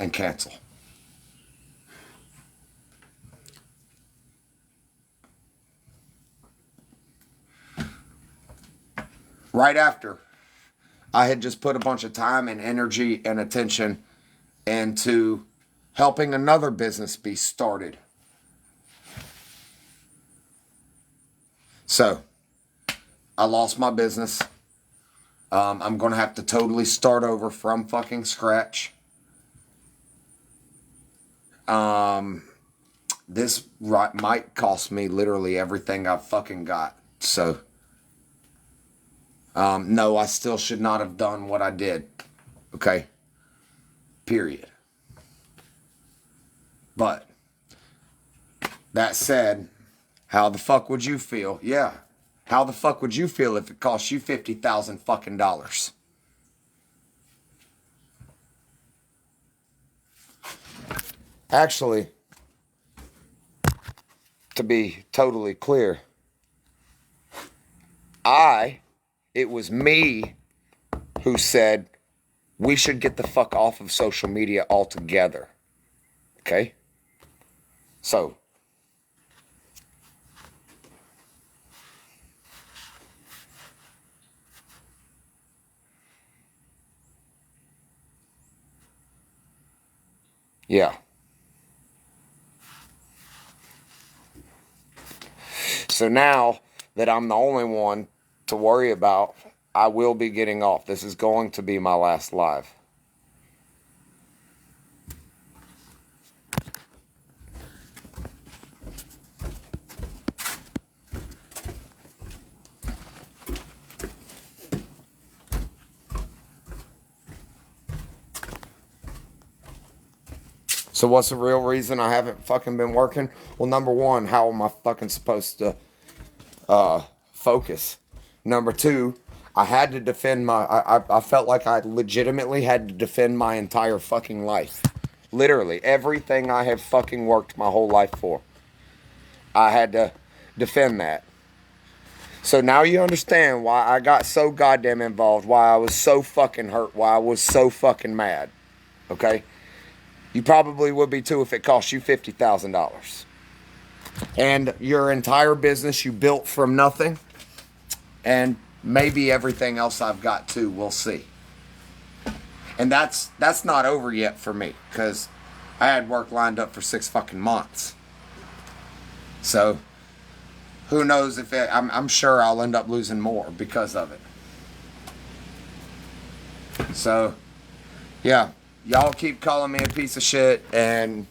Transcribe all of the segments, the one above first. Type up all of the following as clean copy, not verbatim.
and cancel. Right after I had just put a bunch of time and energy and attention into helping another business be started. So, I lost my business. I'm going to have to totally start over from fucking scratch. This might cost me literally everything I've fucking got. So, no, I still should not have done what I did. Okay? Period. But, that said, how the fuck would you feel? Yeah. How the fuck would you feel if it cost you $50,000 fucking dollars? Actually, to be totally clear, it was me who said we should get the fuck off of social media altogether. Okay? So, yeah. So now that I'm the only one to worry about, I will be getting off. This is going to be my last live. So what's the real reason I haven't fucking been working? Well, number one, how am I fucking supposed to focus? Number two, I had to defend I felt like I legitimately had to defend my entire fucking life. Literally, everything I have fucking worked my whole life for. I had to defend that. So now you understand why I got so goddamn involved, why I was so fucking hurt, why I was so fucking mad. Okay? You probably would be too if it cost you $50,000. And your entire business you built from nothing. And maybe everything else I've got too. We'll see. And that's not over yet for me. Because I had work lined up for 6 fucking months. So, who knows if I'm sure I'll end up losing more because of it. So, yeah. Y'all keep calling me a piece of shit and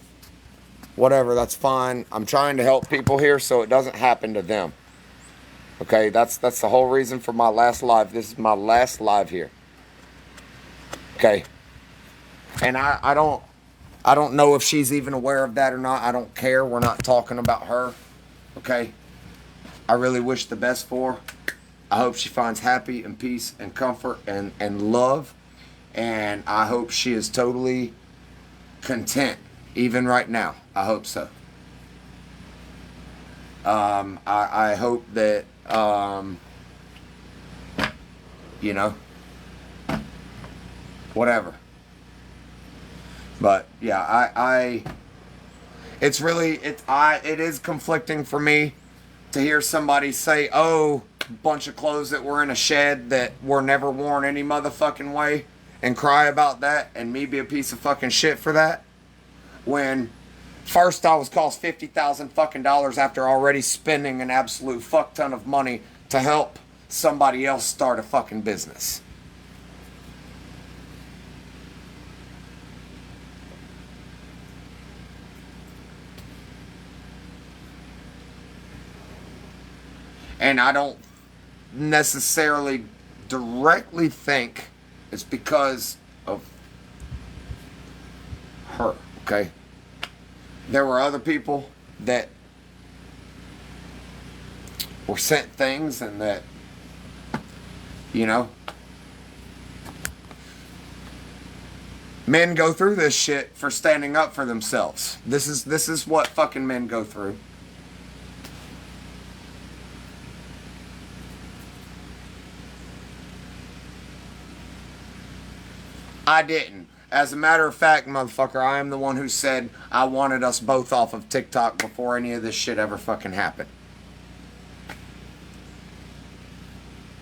whatever, that's fine. I'm trying to help people here so it doesn't happen to them. Okay, that's the whole reason for my last live. This is my last live here. Okay. And I don't know if she's even aware of that or not. I don't care. We're not talking about her. Okay? I really wish the best for her. I hope she finds happy and peace and comfort and love. And I hope she is totally content, even right now. I hope so. I hope that, you know, whatever. But yeah, it is conflicting for me to hear somebody say, oh, a bunch of clothes that were in a shed that were never worn any motherfucking way. And cry about that and me be a piece of fucking shit for that. When first I was cost $50,000 fucking dollars after already spending an absolute fuck ton of money to help somebody else start a fucking business. And I don't necessarily directly think it's because of her, okay? There were other people that were sent things and that, you know, men go through this shit for standing up for themselves. This is what fucking men go through. I didn't. As a matter of fact, motherfucker, I am the one who said I wanted us both off of TikTok before any of this shit ever fucking happened.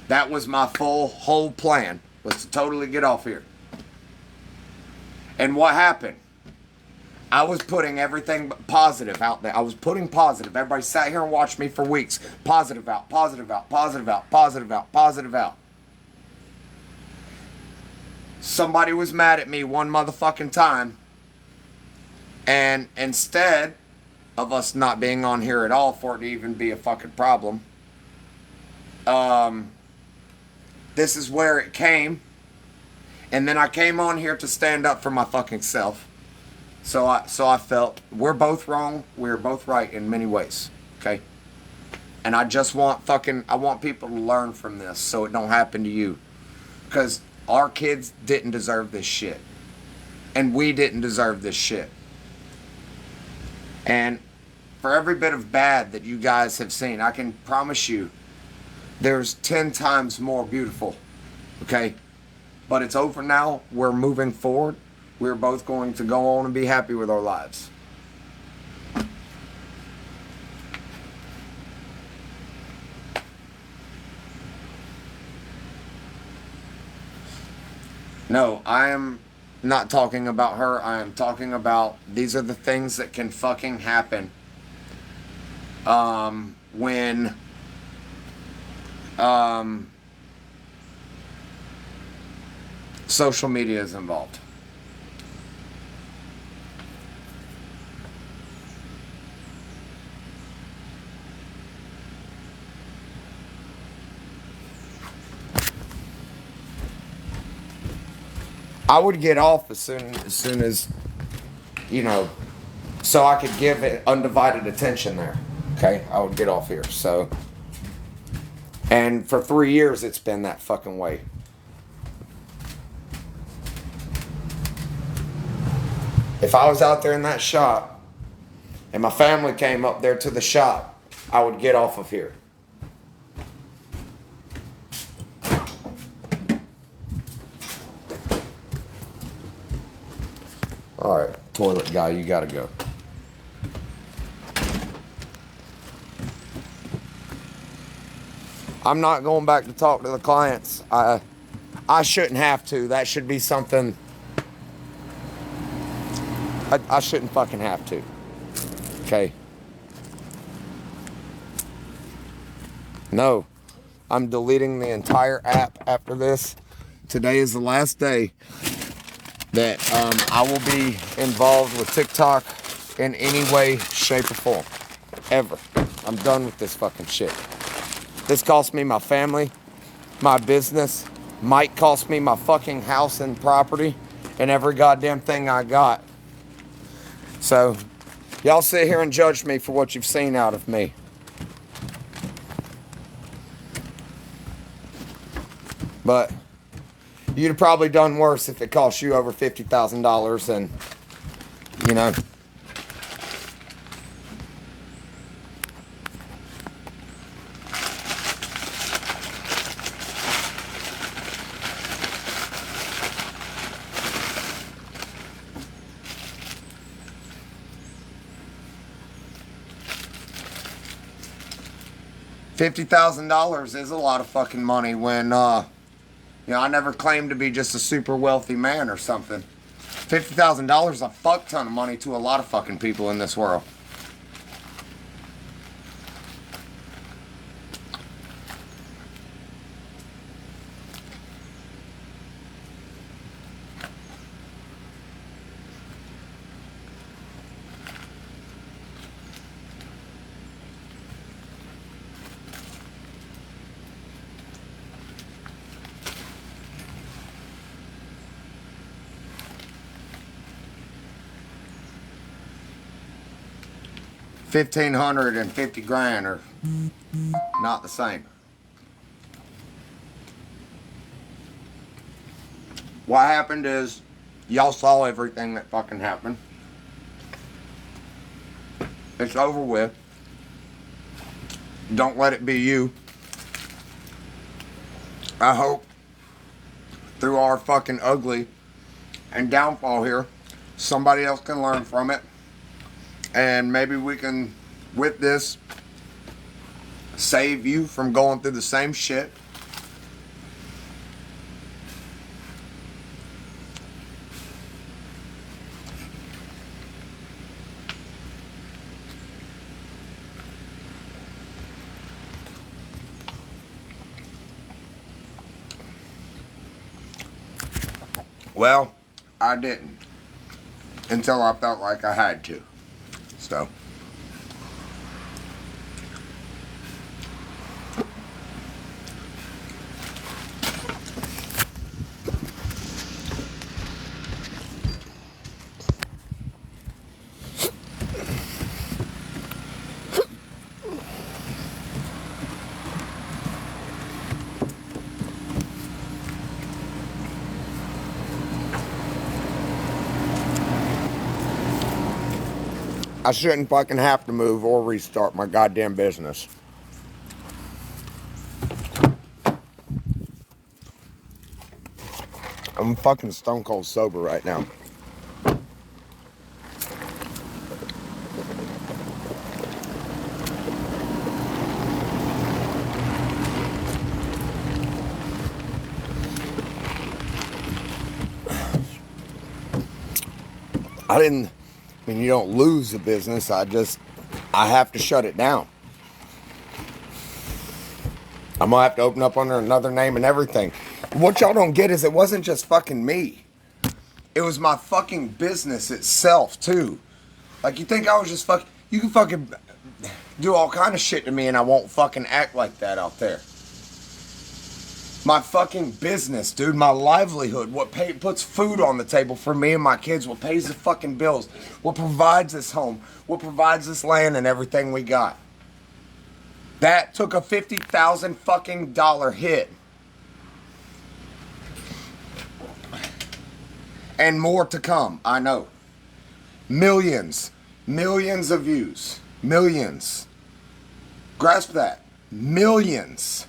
That was my whole plan, was to totally get off here. And what happened? I was putting everything positive out there. I was putting positive. Everybody sat here and watched me for weeks. Positive out, positive out, positive out, positive out, positive out. Somebody was mad at me one motherfucking time. And instead of us not being on here at all for it to even be a fucking problem, this is where it came. And then I came on here to stand up for my fucking self. So I felt we're both wrong, we're both right in many ways, okay? And I just want I want people to learn from this so it don't happen to you. Because our kids didn't deserve this shit. And we didn't deserve this shit. And for every bit of bad that you guys have seen, I can promise you there's 10 times more beautiful, okay? But it's over now, we're moving forward. We're both going to go on and be happy with our lives. No, I am not talking about her. I am talking about these are the things that can fucking happen when social media is involved. I would get off as soon as, you know, so I could give it undivided attention there. Okay, I would get off here. So, and for 3 years it's been that fucking way. If I was out there in that shop and my family came up there to the shop, I would get off of here. All right, toilet guy, you gotta go. I'm not going back to talk to the clients. I shouldn't have to. That should be something I shouldn't fucking have to. Okay. No, I'm deleting the entire app after this. Today is the last day that I will be involved with TikTok in any way, shape, or form. Ever. I'm done with this fucking shit. This cost me my family, my business, might cost me my fucking house and property, and every goddamn thing I got. So, y'all sit here and judge me for what you've seen out of me. But you'd have probably done worse if it cost you over $50,000 and, you know. $50,000 is a lot of fucking money when, you know, I never claimed to be just a super wealthy man or something. $50,000 is a fuck ton of money to a lot of fucking people in this world. $1,550 are not the same. What happened is, y'all saw everything that fucking happened. It's over with. Don't let it be you. I hope through our fucking ugly and downfall here. Somebody else can learn from it. And maybe we can, with this, save you from going through the same shit. Well, I didn't until I felt like I had to. So, I shouldn't fucking have to move or restart my goddamn business. I'm fucking stone cold sober right now. I mean, you don't lose the business. I have to shut it down. I'm gonna have to open up under another name and everything. What y'all don't get is it wasn't just fucking me. It was my fucking business itself, too. Like, you think I was just fucking... You can fucking do all kind of shit to me and I won't fucking act like that out there. My fucking business, dude. My livelihood. What puts food on the table for me and my kids. What pays the fucking bills. What provides this home. What provides this land and everything we got. That took a $50,000 fucking dollar hit. And more to come, I know. Millions of views. Millions. Grasp that. Millions.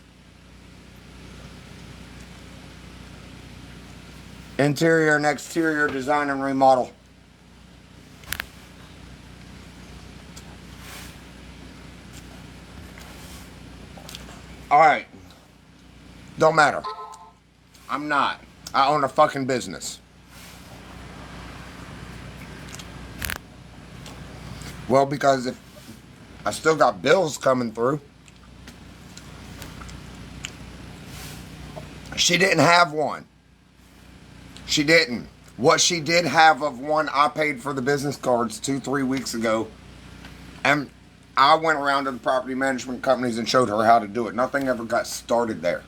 Interior and exterior design and remodel. Alright. Don't matter. I'm not. I own a fucking business. Well, because if I still got bills coming through. She didn't have one. She didn't. What she did have of one, I paid for the business cards 2-3 weeks ago. And I went around to the property management companies and showed her how to do it. Nothing ever got started there.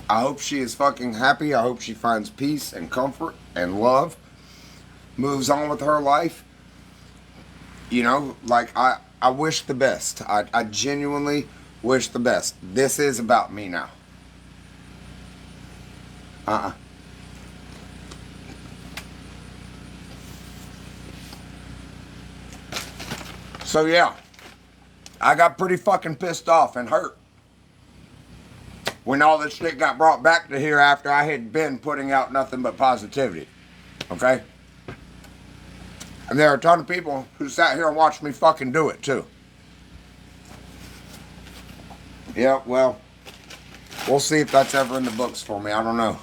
I hope she is fucking happy. I hope she finds peace and comfort and love. Moves on with her life. You know, like, I wish the best. I genuinely wish the best. This is about me now. So yeah, I got pretty fucking pissed off and hurt when all this shit got brought back to here after I had been putting out nothing but positivity. Okay? And there are a ton of people who sat here and watched me fucking do it too. Yeah, well, we'll see if that's ever in the books for me. I don't know.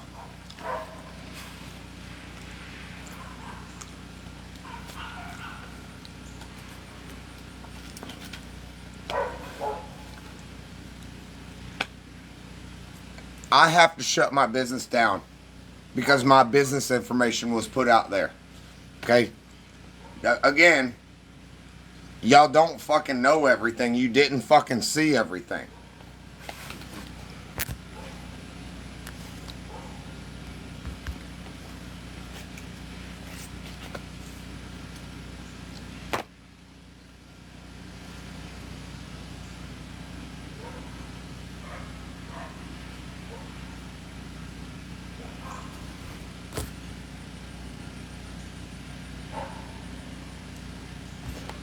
I have to shut my business down because my business information was put out there. Okay? Again, y'all don't fucking know everything. You didn't fucking see everything.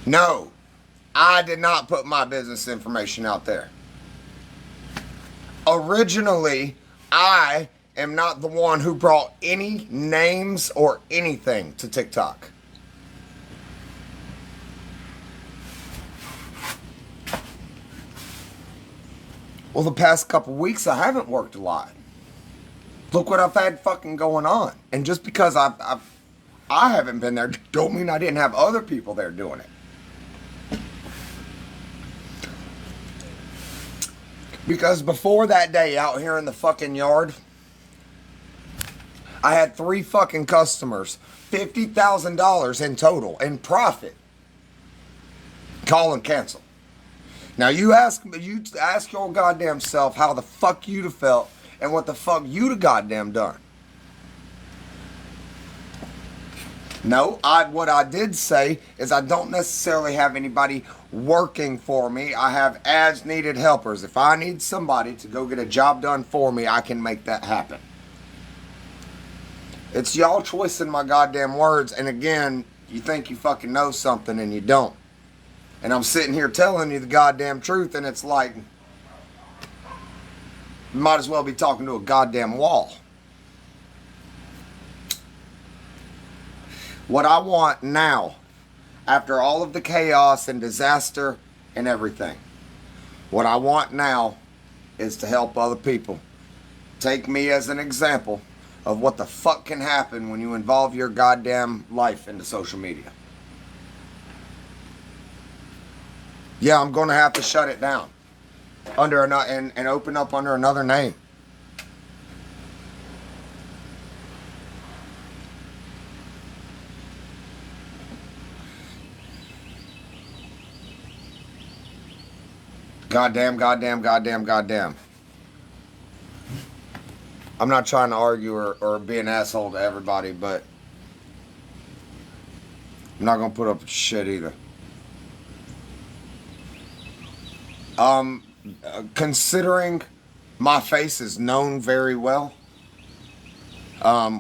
No, I did not put my business information out there. Originally, I am not the one who brought any names or anything to TikTok. Well, the past couple weeks I haven't worked a lot. Look what I've had fucking going on. And just because I haven't been there don't mean I didn't have other people there doing it. Because before that day out here in the fucking yard, I had 3 fucking customers, $50,000 in total, in profit. Call and cancel. Now you ask your goddamn self how the fuck you'd have felt and what the fuck you'd have goddamn done. No, what I did say is I don't necessarily have anybody working for me. I have as needed helpers. If I need somebody to go get a job done for me, I can make that happen. It's y'all twisting my goddamn words, and again, you think you fucking know something and you don't. And I'm sitting here telling you the goddamn truth, and it's like, you might as well be talking to a goddamn wall. What I want now, after all of the chaos and disaster and everything, what I want now is to help other people. Take me as an example of what the fuck can happen when you involve your goddamn life into social media. Yeah, I'm going to have to shut it down under and open up under another name. Goddamn. I'm not trying to argue or be an asshole to everybody, but I'm not going to put up with shit either. Considering my face is known very well,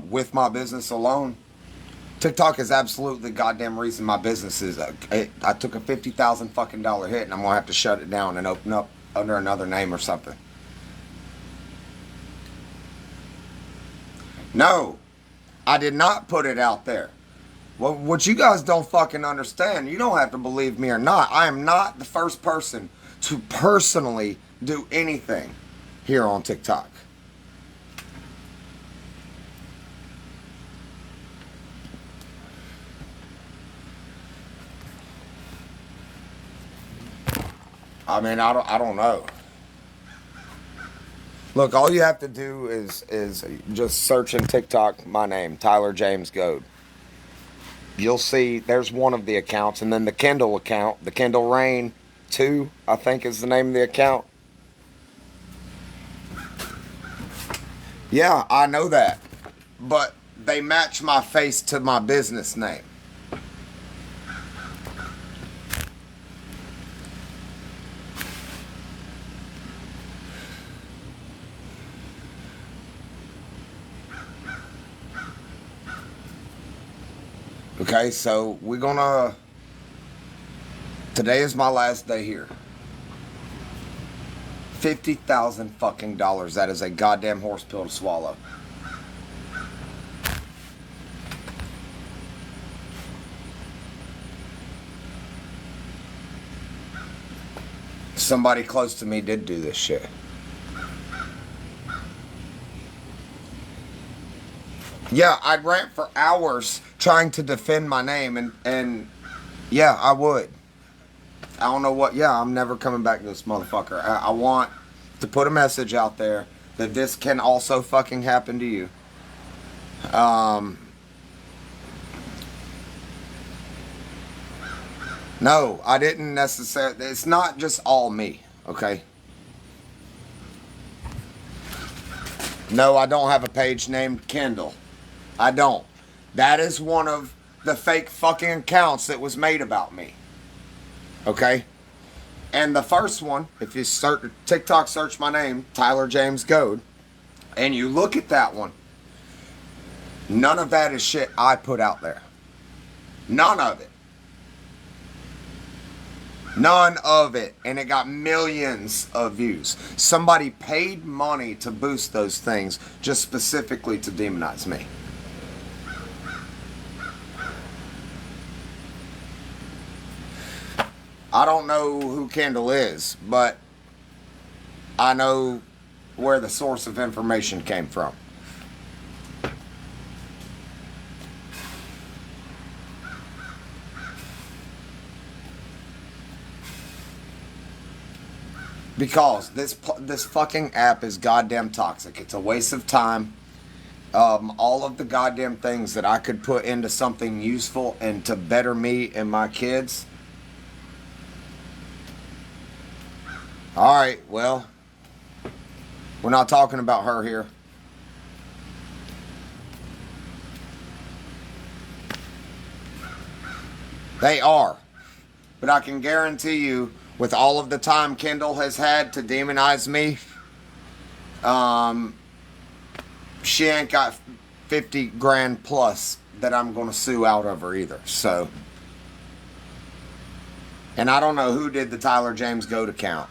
with my business alone, TikTok is absolutely the goddamn reason my business is. I took a $50,000 fucking dollar hit, and I'm gonna have to shut it down and open up under another name or something. No, I did not put it out there. Well, what you guys don't fucking understand, you don't have to believe me or not, I am not the first person to personally do anything here on TikTok. I mean, I don't know. Look, all you have to do is just search in TikTok my name, Tyler James Goad. You'll see there's one of the accounts, and then the Kindle account, the Kindle Rain 2, I think is the name of the account. Yeah, I know that. But they match my face to my business name. Okay, so we're gonna... Today is my last day here. $50,000 fucking dollars. That is a goddamn horse pill to swallow. Somebody close to me did do this shit. Yeah, I'd rant for hours trying to defend my name, and yeah, I would. I don't know what, yeah, I'm never coming back to this motherfucker. I want to put a message out there that this can also fucking happen to you. No, I didn't necessarily, it's not just all me, okay? No, I don't have a page named Kendall. I don't. That is one of the fake fucking accounts that was made about me. Okay? And the first one, if you start TikTok, search my name, Tyler James Goad, and you look at that one, none of that is shit I put out there. None of it. None of it. And it got millions of views. Somebody paid money to boost those things just specifically to demonize me. I don't know who Kendall is, but I know where the source of information came from. Because this fucking app is goddamn toxic. It's a waste of time. All of the goddamn things that I could put into something useful and to better me and my kids. Alright, well, we're not talking about her here. They are. But I can guarantee you, with all of the time Kendall has had to demonize me, she ain't got 50 grand plus that I'm going to sue out of her either. So, and I don't know who did the Tyler James Goat account.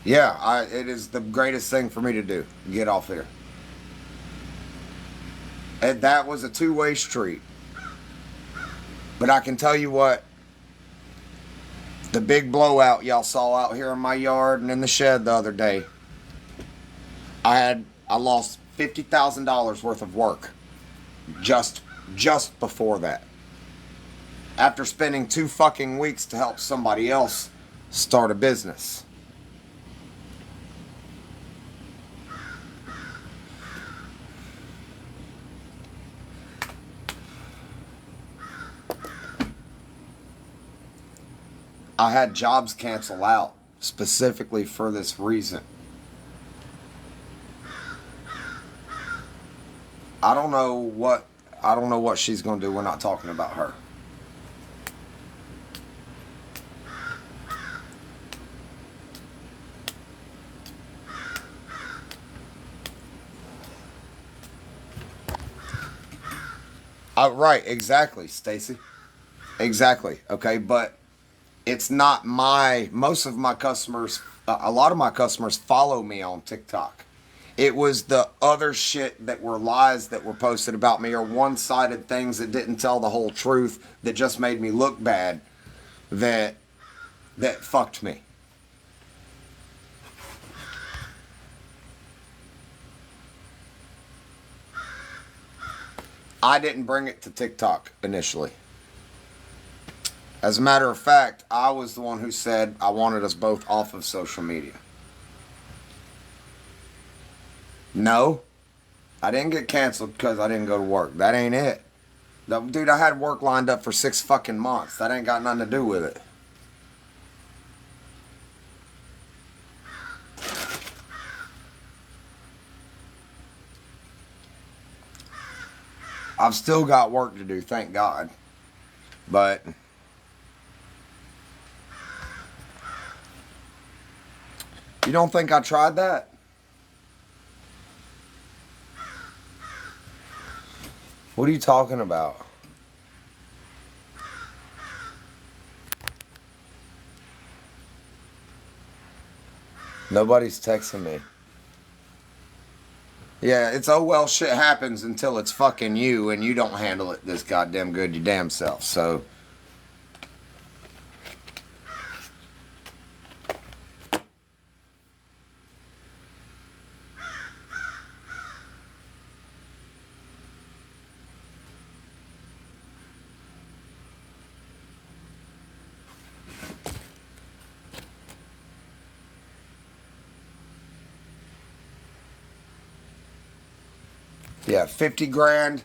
Yeah, it is the greatest thing for me to do. Get off here. And that was a two-way street. But I can tell you what, the big blowout y'all saw out here in my yard and in the shed the other day, I lost $50,000 worth of work just before that. After spending 2 fucking weeks to help somebody else start a business. I had jobs cancel out specifically for this reason. I don't know what she's going to do. We're not talking about her. Right, exactly, Stacy. Exactly. Okay, but it's not most of my customers, a lot of my customers follow me on TikTok. It was the other shit that were lies that were posted about me or one-sided things that didn't tell the whole truth that just made me look bad that fucked me. I didn't bring it to TikTok initially. As a matter of fact, I was the one who said I wanted us both off of social media. No, I didn't get canceled because I didn't go to work. That ain't it. Dude, I had work lined up for 6 fucking months. That ain't got nothing to do with it. I've still got work to do, thank God. But you don't think I tried that? What are you talking about? Nobody's texting me. Yeah, it's oh well, shit happens until it's fucking you and you don't handle it this goddamn good your damn self. So yeah, 50 grand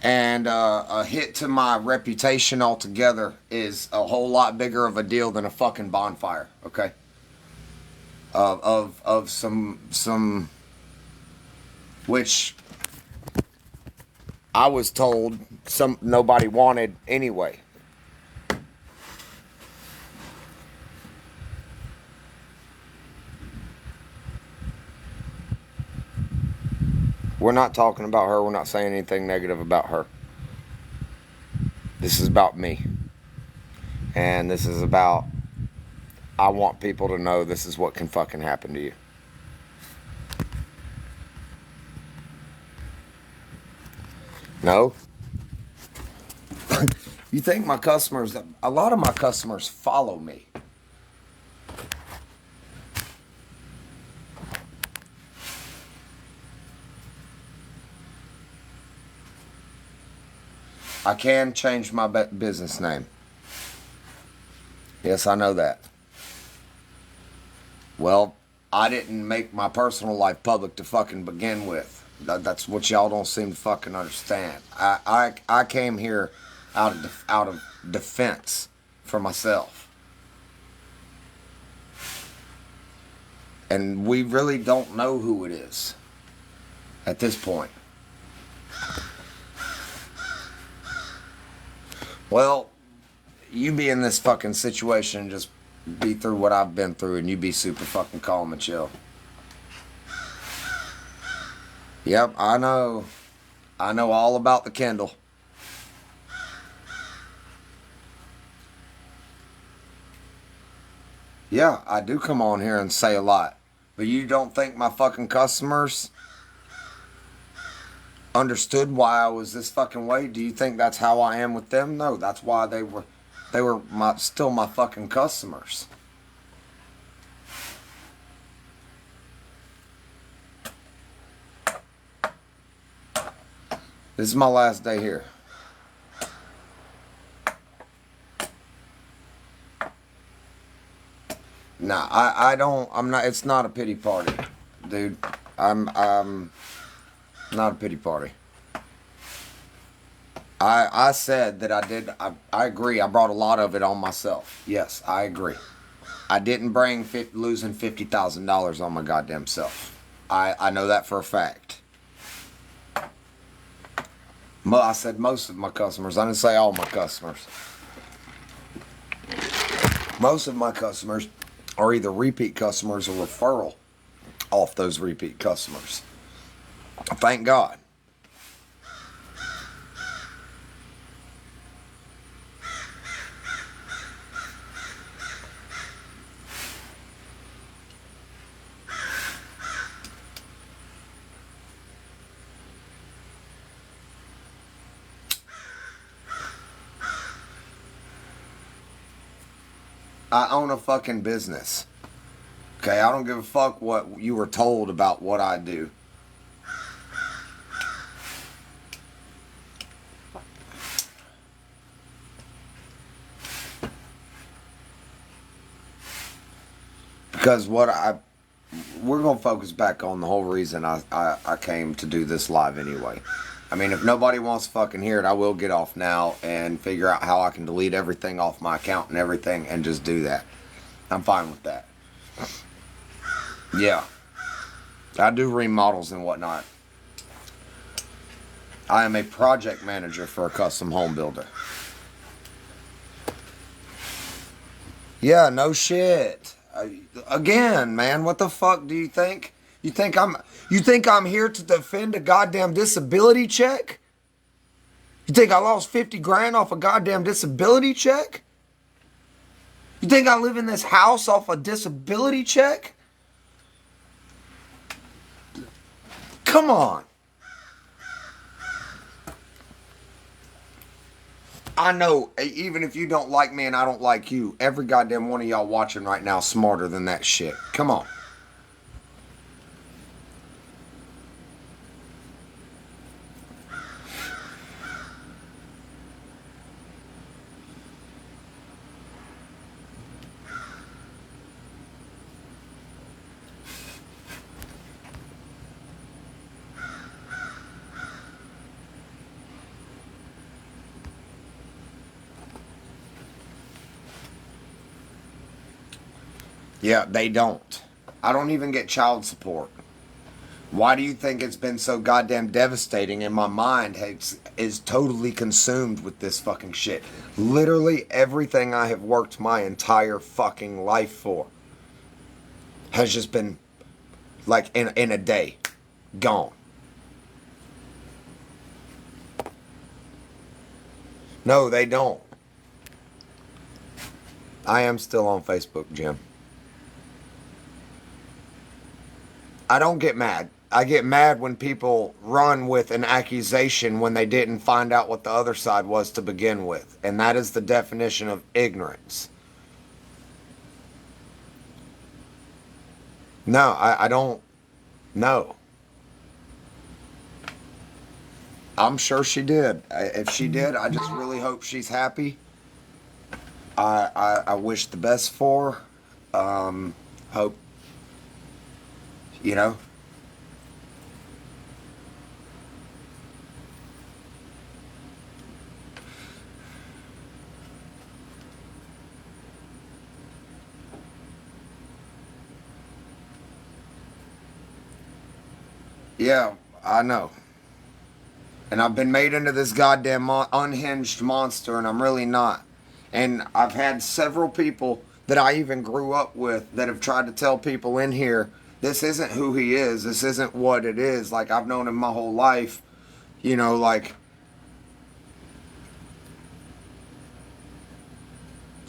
and a hit to my reputation altogether is a whole lot bigger of a deal than a fucking bonfire, okay? Of some which I was told nobody wanted anyway. We're not talking about her. We're not saying anything negative about her. This is about me. And this is about, I want people to know this is what can fucking happen to you. No? You think my customers, a lot of my customers follow me. I can change my business name. Yes, I know that. Well, I didn't make my personal life public to fucking begin with. That's what y'all don't seem to fucking understand. I came here out of defense for myself. And we really don't know who it is at this point. Well, you be in this fucking situation and just be through what I've been through and you be super fucking calm and chill. Yep, I know. I know all about the Kindle. Yeah, I do come on here and say a lot. But you don't think my fucking customers understood why I was this fucking way? Do you think that's how I am with them? No, that's why they were still my fucking customers. This is my last day here. Nah, I'm not, it's not a pity party, dude. I'm not a pity party. I said that I agree, I brought a lot of it on myself. Yes, I agree. I didn't bring losing $50,000 on my goddamn self. I know that for a fact. I said most of my customers. I didn't say all my customers. Most of my customers are either repeat customers or referral off those repeat customers. Thank God. I own a fucking business. Okay, I don't give a fuck what you were told about what I do. Because we're going to focus back on the whole reason I came to do this live anyway. I mean, if nobody wants to fucking hear it, I will get off now and figure out how I can delete everything off my account and everything and just do that. I'm fine with that. Yeah. I do remodels and whatnot. I am a project manager for a custom home builder. Yeah, no shit. Again, man, what the fuck do you think? You think I'm here to defend a goddamn disability check? You think I lost 50 grand off a goddamn disability check? You think I live in this house off a disability check? Come on. I know, even if you don't like me and I don't like you, every goddamn one of y'all watching right now is smarter than that shit. Come on. Yeah, they don't. I don't even get child support. Why do you think it's been so goddamn devastating and my mind is totally consumed with this fucking shit? Literally everything I have worked my entire fucking life for has just been like in a day gone. No, they don't. I am still on Facebook, Jim. I don't get mad. I get mad when people run with an accusation when they didn't find out what the other side was to begin with. And that is the definition of ignorance. No, I don't know. I'm sure she did. If she did, I just really hope she's happy. I wish the best for her. Hope, you know. Yeah, I know. And I've been made into this goddamn unhinged monster, and I'm really not. And I've had several people that I even grew up with that have tried to tell people in here, this isn't who he is. This isn't what it is. Like, I've known him my whole life. You know, like,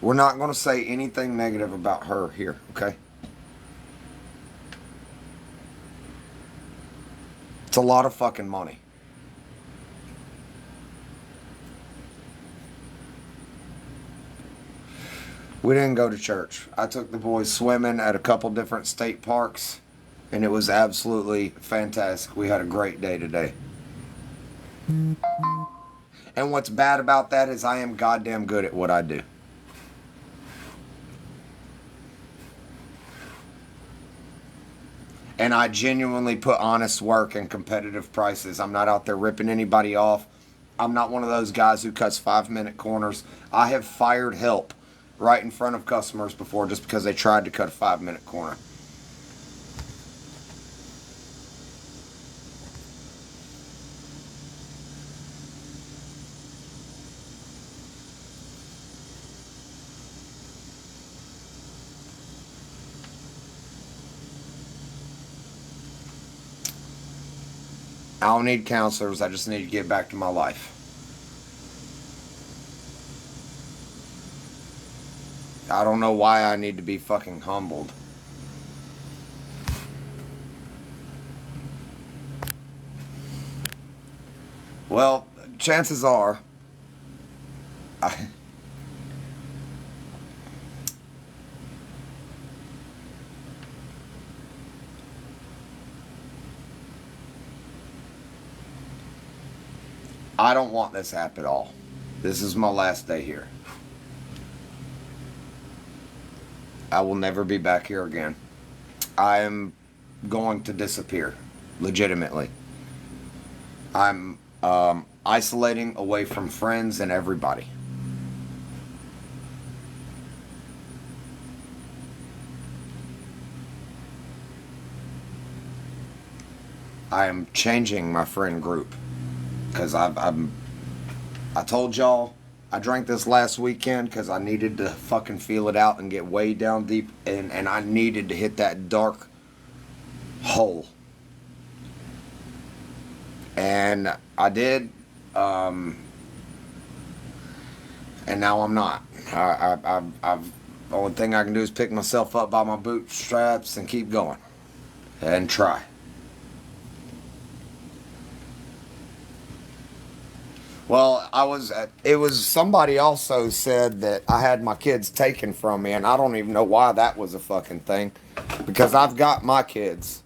we're not going to say anything negative about her here, okay? It's a lot of fucking money. We didn't go to church. I took the boys swimming at a couple different state parks, and it was absolutely fantastic. We had a great day today. And what's bad about that is I am goddamn good at what I do. And I genuinely put honest work and competitive prices. I'm not out there ripping anybody off. I'm not one of those guys who cuts 5-minute corners. I have fired help right in front of customers before just because they tried to cut a 5-minute corner. I don't need counselors. I just need to get back to my life. I don't know why I need to be fucking humbled. Well, chances are, I, I don't want this app at all. This is my last day here. I will never be back here again. I am going to disappear, legitimately. I'm isolating away from friends and everybody. I am changing my friend group because I told y'all I drank this last weekend because I needed to fucking feel it out and get way down deep, and I needed to hit that dark hole. And I did, and now I'm not. The only thing I can do is pick myself up by my bootstraps and keep going and try. Well, it was somebody also said that I had my kids taken from me, and I don't even know why that was a fucking thing, because I've got my kids.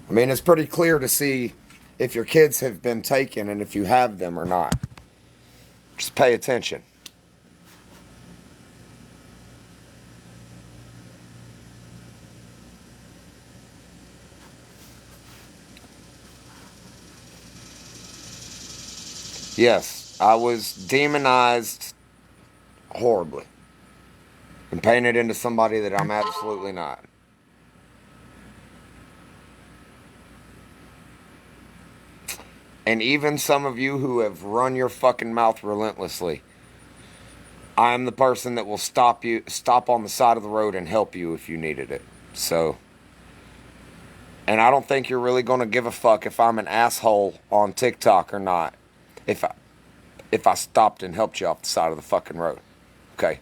I mean, it's pretty clear to see if your kids have been taken and if you have them or not. Just pay attention. Yes, I was demonized horribly and painted into somebody that I'm absolutely not. And even some of you who have run your fucking mouth relentlessly, I am the person that will stop on the side of the road and help you if you needed it. So, and I don't think you're really going to give a fuck if I'm an asshole on TikTok or not. If if I stopped and helped you off the side of the fucking road. Okay?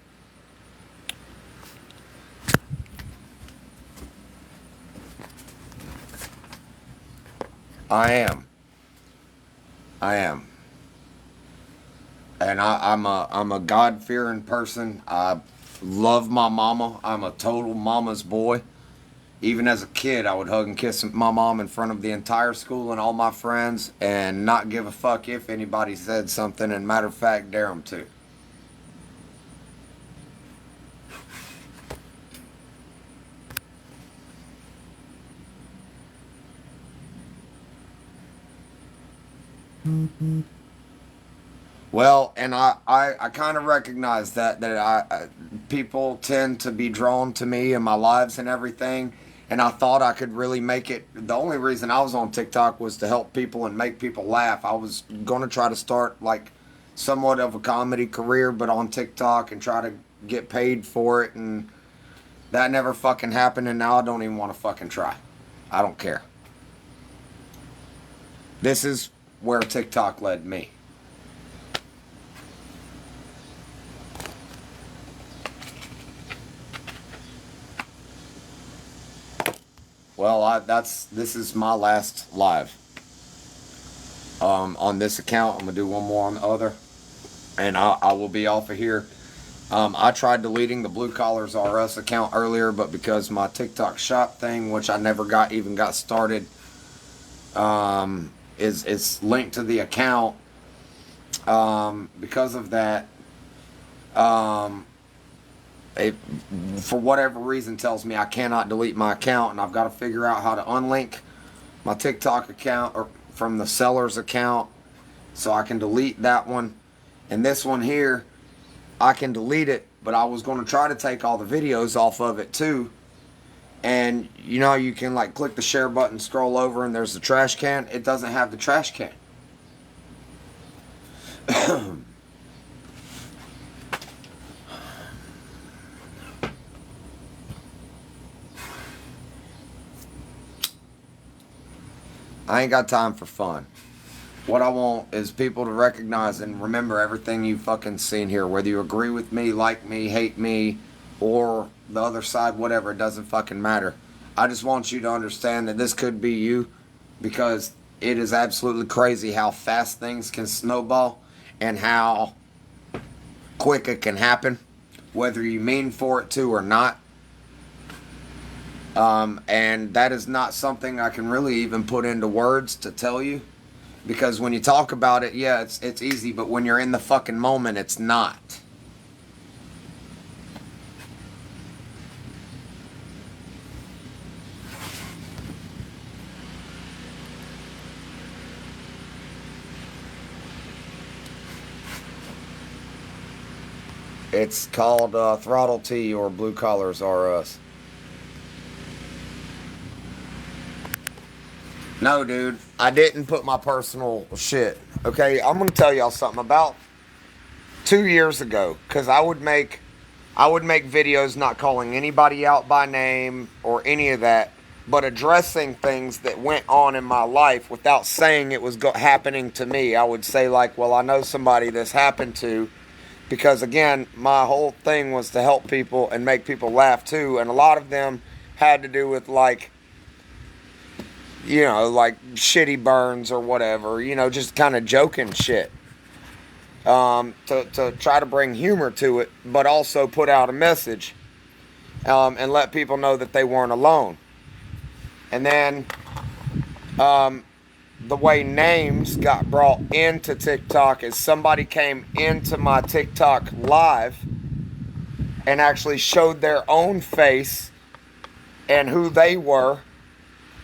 I am. I am. And I'm a God fearing person. I love my mama. I'm a total mama's boy. Even as a kid, I would hug and kiss my mom in front of the entire school and all my friends, and not give a fuck if anybody said something. And matter of fact, dare them to. Well, and I kind of recognize that people tend to be drawn to me and my lives and everything, and I thought I could really make it. The only reason I was on TikTok was to help people and make people laugh. I was going to try to start like somewhat of a comedy career, but on TikTok, and try to get paid for it, and that never fucking happened, and now I don't even want to fucking try. I don't care. This is where TikTok led me. Well, this is my last live on this account. I'm gonna do one more on the other, and I will be off of here. I tried deleting the Blue Collars R Us account earlier, but because my TikTok shop thing, which I never got started, is linked to the account. Because of that, it, for whatever reason, tells me I cannot delete my account, and I've got to figure out how to unlink my TikTok account or from the seller's account, so I can delete that one. And this one here, I can delete it, but I was going to try to take all the videos off of it too. And you know, you can like click the share button, scroll over, and there's the trash can. It doesn't have the trash can. I ain't got time for fun. What I want is people to recognize and remember everything you fucking seen here. Whether you agree with me, like me, hate me, or the other side, whatever, it doesn't fucking matter. I just want you to understand that this could be you, because it is absolutely crazy how fast things can snowball and how quick it can happen, whether you mean for it to or not. And that is not something I can really even put into words to tell you. Because when you talk about it, yeah, it's easy, but when you're in the fucking moment, it's not. It's called Throttle T or Blue Collars R Us. No, dude, I didn't put my personal shit. Okay, I'm gonna tell y'all something. About 2 years ago, because I would make videos not calling anybody out by name or any of that, but addressing things that went on in my life without saying it was happening to me. I would say like, well, I know somebody this happened to, because again, my whole thing was to help people and make people laugh too, and a lot of them had to do with like, you know, like shitty burns or whatever, you know, just kind of joking shit. To try to bring humor to it, but also put out a message, and let people know that they weren't alone. And then the way names got brought into TikTok is somebody came into my TikTok live and actually showed their own face and who they were.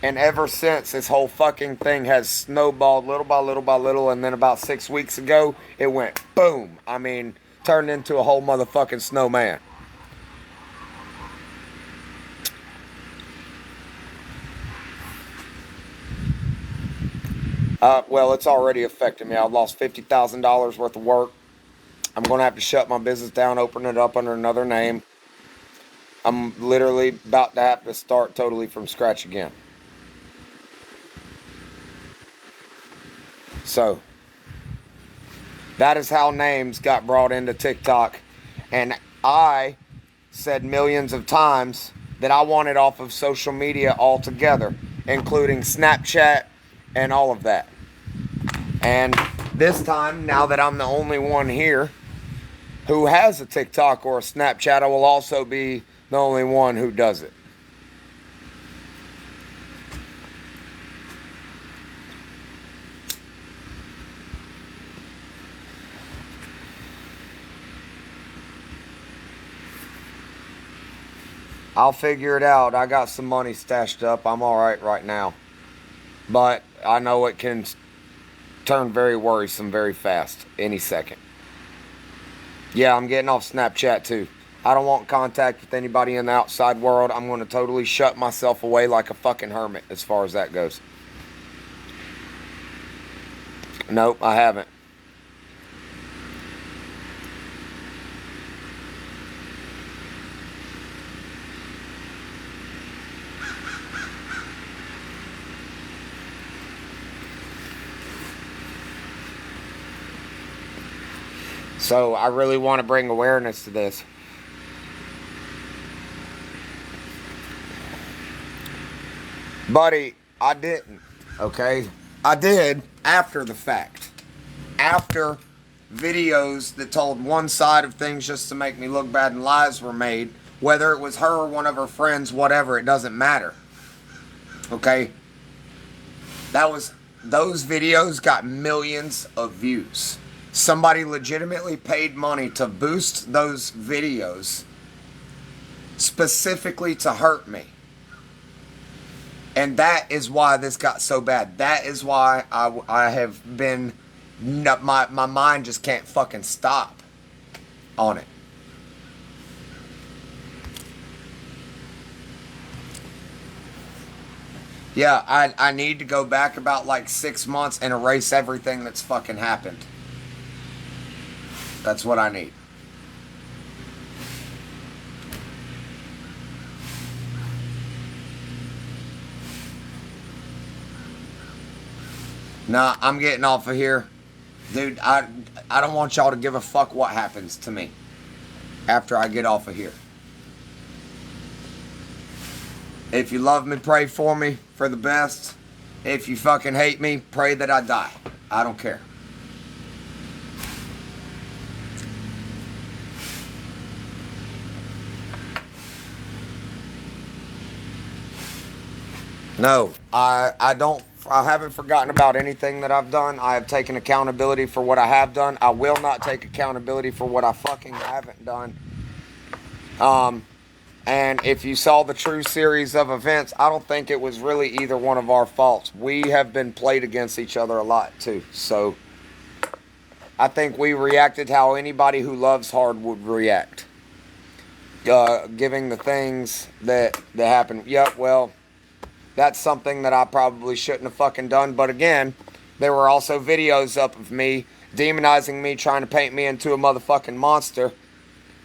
And ever since, this whole fucking thing has snowballed little by little by little. And then about 6 weeks ago, it went boom. I mean, turned into a whole motherfucking snowman. Well, it's already affected me. I've lost $50,000 worth of work. I'm going to have to shut my business down, open it up under another name. I'm literally about to have to start totally from scratch again. So, That is how names got brought into TikTok. And I said millions of times that I want it off of social media altogether, including Snapchat and all of that. And this time, now that I'm the only one here who has a TikTok or a Snapchat, I will also be the only one who does it. I'll figure it out. I got some money stashed up. I'm alright right now. But I know it can turn very worrisome very fast. Any second. Yeah, I'm getting off Snapchat too. I don't want contact with anybody in the outside world. I'm going to totally shut myself away like a fucking hermit as far as that goes. Nope, I haven't. So I really want to bring awareness to this. Buddy, I didn't. Okay? I did after the fact. After videos that told one side of things just to make me look bad and lies were made. Whether it was her or one of her friends, whatever, it doesn't matter. Okay? Those videos got millions of views. Somebody legitimately paid money to boost those videos specifically to hurt me. And that is why this got so bad. That is why I have been, my mind just can't fucking stop on it. Yeah, I need to go back about like 6 months and erase everything that's fucking happened. That's what I need. Nah, I'm getting off of here. Dude, I don't want y'all to give a fuck what happens to me after I get off of here. If you love me, pray for me for the best. If you fucking hate me, pray that I die. I don't care. No, I haven't forgotten about anything that I've done. I have taken accountability for what I have done. I will not take accountability for what I fucking haven't done. And if you saw the true series of events, I don't think it was really either one of our faults. We have been played against each other a lot too. So I think we reacted how anybody who loves hard would react. Giving the things that happened. Yep, well, that's something that I probably shouldn't have fucking done. But again, there were also videos up of me demonizing me, trying to paint me into a motherfucking monster.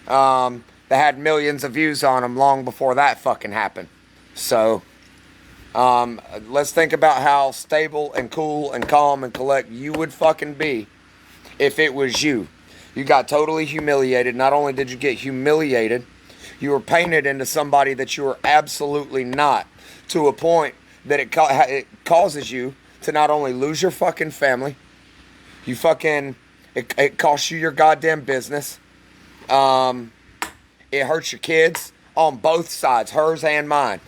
That had millions of views on them long before that fucking happened. So, let's think about how stable and cool and calm and collect you would fucking be if it was you. You got totally humiliated. Not only did you get humiliated, you were painted into somebody that you were absolutely not. To a point that it causes you to not only lose your fucking family, it costs you your goddamn business. It hurts your kids on both sides, hers and mine.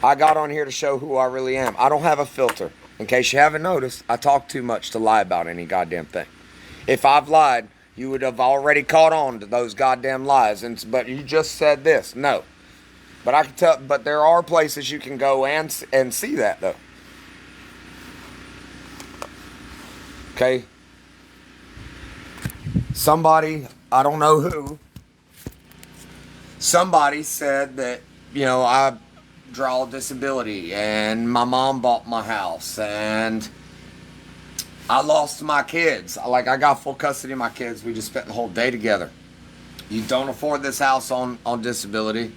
I got on here to show who I really am. I don't have a filter. In case you haven't noticed, I talk too much to lie about any goddamn thing. If I've lied, you would have already caught on to those goddamn lies. But you just said this. No. But I can tell. But there are places you can go and see that though. Okay. Somebody, I don't know who. Somebody said that, I draw a disability and my mom bought my house and I lost my kids. I got full custody of my kids. We just spent the whole day together. You don't afford this house on disability.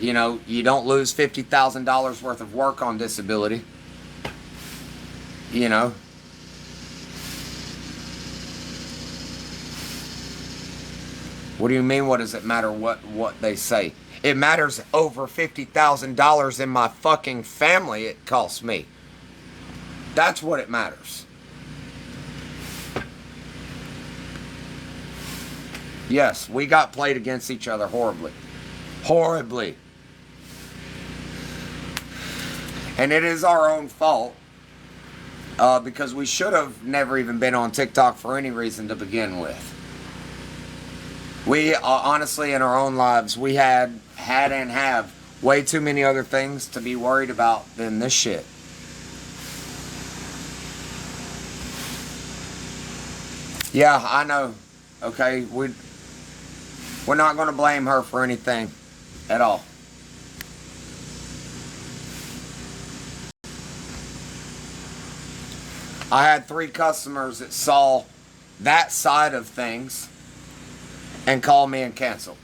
You know, you don't lose $50,000 worth of work on disability. You know. What do you mean, what does it matter what they say? It matters over $50,000 in my fucking family it costs me. That's what it matters. Yes, we got played against each other horribly. Horribly. And it is our own fault. Because we should have never even been on TikTok for any reason to begin with. We, honestly, in our own lives, we had and have way too many other things to be worried about than this shit. Yeah, I know. Okay, we're not going to blame her for anything at all. I had 3 customers that saw that side of things and call me and cancel.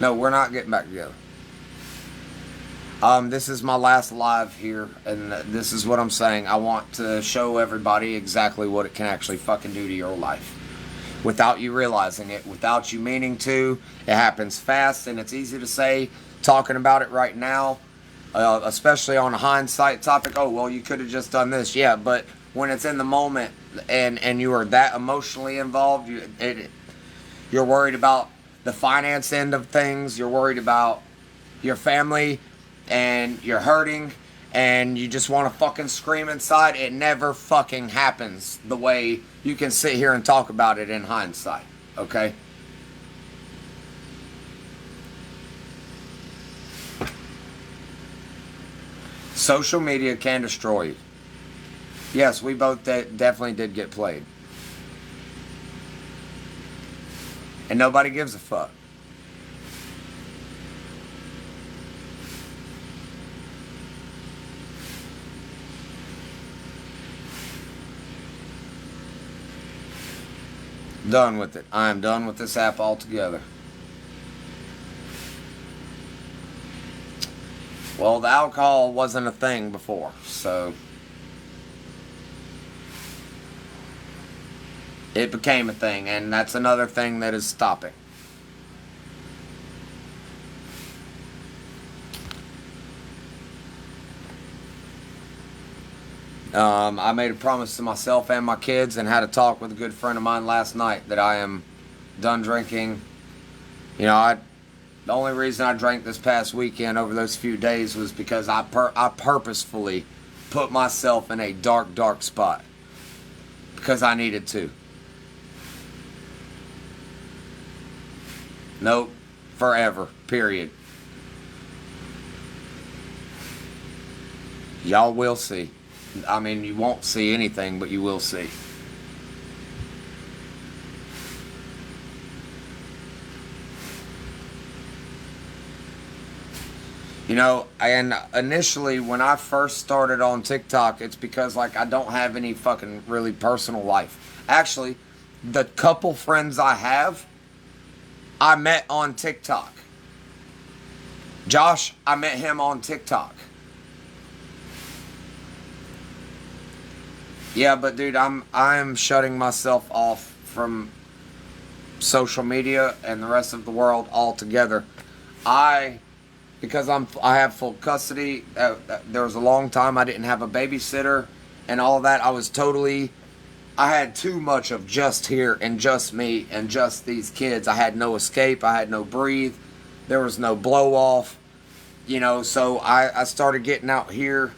No, we're not getting back together. This is my last live here, and this is what I'm saying. I want to show everybody exactly what it can actually fucking do to your life. Without you realizing it, without you meaning to. It happens fast, and it's easy to say, talking about it right now, especially on a hindsight topic. Oh, well, you could have just done this. Yeah, but when it's in the moment, and you are that emotionally involved, you're worried about the finance end of things, you're worried about your family, and you're hurting, and you just want to fucking scream inside. It never fucking happens the way you can sit here and talk about it in hindsight, okay? Social media can destroy you. Yes, we both definitely did get played. And nobody gives a fuck. Done with it. I am done with this app altogether. Well, the alcohol wasn't a thing before, so it became a thing, and that's another thing that is stopping. I made a promise to myself and my kids, and had a talk with a good friend of mine last night, that I am done drinking. You know, the only reason I drank this past weekend over those few days was because I purposefully put myself in a dark, dark spot. Because I needed to. Nope. Forever. Period. Y'all will see. I mean, you won't see anything, but you will see. You know, and initially when I first started on TikTok, it's because, like, I don't have any fucking really personal life. Actually, the couple friends I have, I met on TikTok. Josh, I met him on TikTok. Yeah, but dude, I'm shutting myself off from social media and the rest of the world altogether. Because I have full custody. There was a long time I didn't have a babysitter and all of that. I had too much of just here and just me and just these kids. I had no escape. I had no breathe. There was no blow off. You know, so I started getting out here.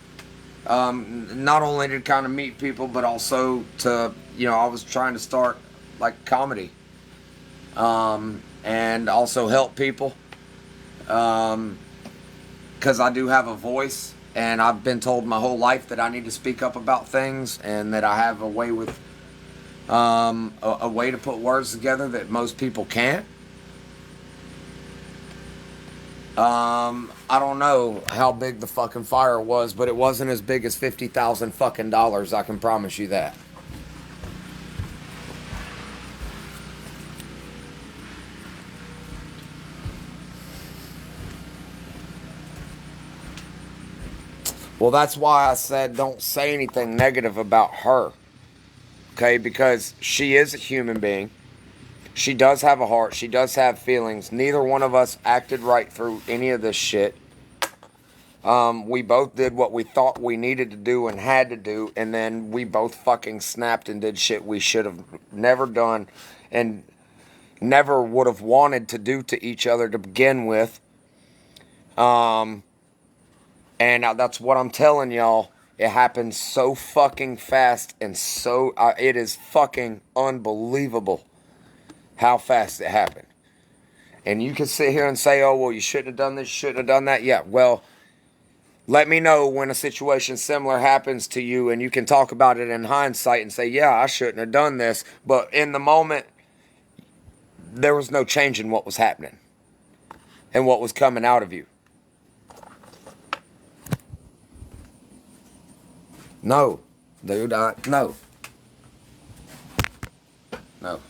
Not only to kind of meet people, but also to, you know, I was trying to start like comedy. And also help people. Because I do have a voice, and I've been told my whole life that I need to speak up about things, and that I have a way with a way to put words together that most people can't. I don't know how big the fucking fire was, but it wasn't as big as $50,000 fucking dollars. I can promise you that. Well, that's why I said don't say anything negative about her. Okay? Because she is a human being. She does have a heart. She does have feelings. Neither one of us acted right through any of this shit. We both did what we thought we needed to do and had to do, and then we both fucking snapped and did shit we should have never done and never would have wanted to do to each other to begin with. And that's what I'm telling y'all. It happened so fucking fast and so it is fucking unbelievable how fast it happened. And you can sit here and say, oh, well, you shouldn't have done this, you shouldn't have done that. Yeah, well, let me know when a situation similar happens to you and you can talk about it in hindsight and say, yeah, I shouldn't have done this. But in the moment, there was no change in what was happening and what was coming out of you. No, dude, no. No.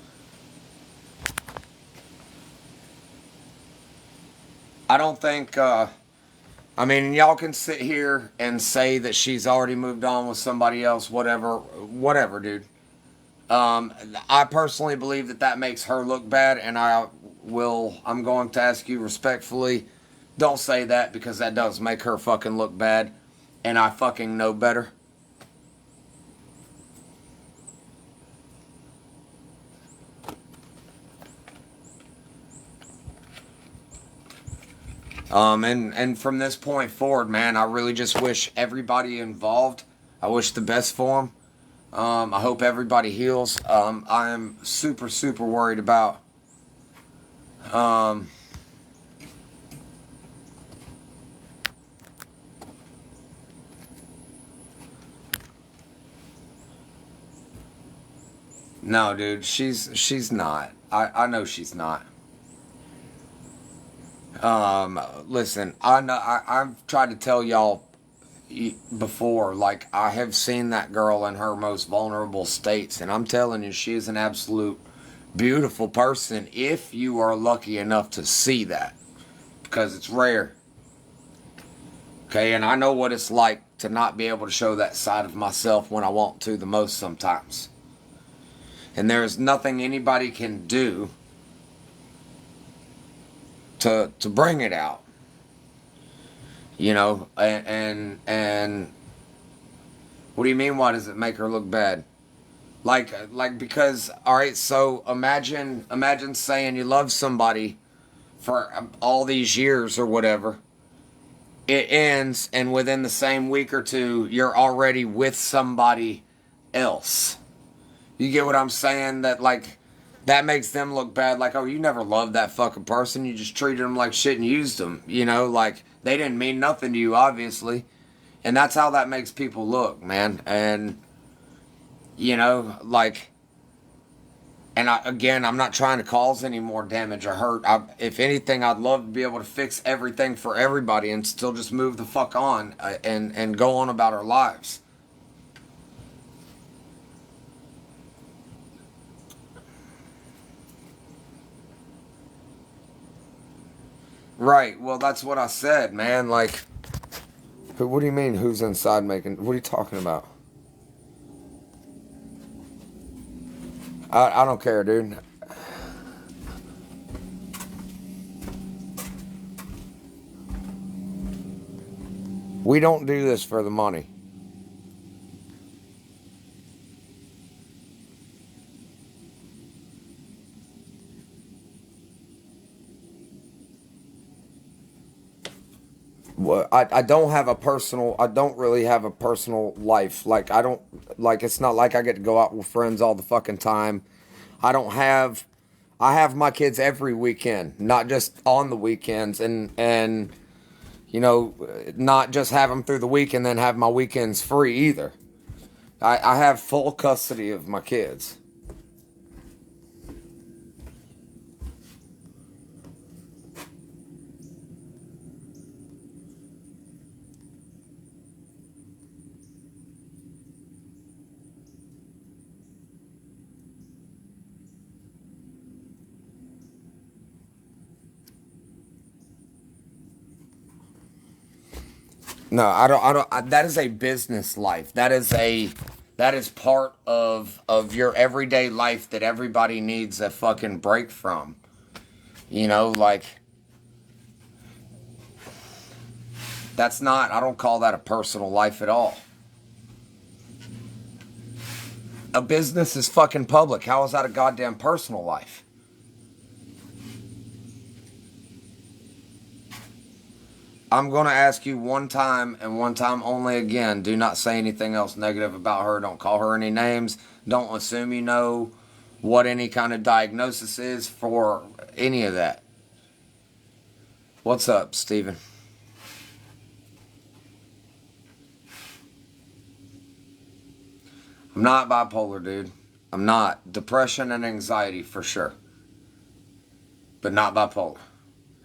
I don't think, I mean, y'all can sit here and say that she's already moved on with somebody else, whatever, dude. I personally believe that that makes her look bad, and I'm going to ask you respectfully, don't say that because that does make her fucking look bad, and I fucking know better. And from this point forward, man, I really just wish everybody involved, I wish the best for them. I hope everybody heals. I am super, super worried about, um, no, dude, she's not. I know she's not. Listen, I know I've tried to tell y'all before, like I have seen that girl in her most vulnerable states, and I'm telling you, she is an absolute beautiful person if you are lucky enough to see that, because it's rare. Okay, and I know what it's like to not be able to show that side of myself when I want to the most sometimes. And there's nothing anybody can do to bring it out. You know, and what do you mean? Why does it make her look bad? Like because all right. So imagine saying you love somebody for all these years or whatever. It ends, and within the same week or two, you're already with somebody else. You get what I'm saying? That like that makes them look bad. Like, oh, you never loved that fucking person. You just treated them like shit and used them. You know, like they didn't mean nothing to you, obviously. And that's how that makes people look, man. And you know, like, and again, I'm not trying to cause any more damage or hurt. If anything, I'd love to be able to fix everything for everybody and still just move the fuck on and go on about our lives. Right. Well, that's what I said, man. Like, what do you mean? Who's inside making? What are you talking about? I don't care, dude. We don't do this for the money. Well, I don't have a personal. I don't really have a personal life. Like I don't like. It's not like I get to go out with friends all the fucking time. I don't have. I have my kids every weekend, not just on the weekends, and you know, not just have them through the week and then have my weekends free either. I have full custody of my kids. No, that is a business life. That is part of your everyday life that everybody needs a fucking break from. You know, like that's not. I don't call that a personal life at all. A business is fucking public. How is that a goddamn personal life? I'm going to ask you one time and one time only again. Do not say anything else negative about her. Don't call her any names. Don't assume you know what any kind of diagnosis is for any of that. What's up, Steven? I'm not bipolar, dude. I'm not. Depression and anxiety for sure, but not bipolar.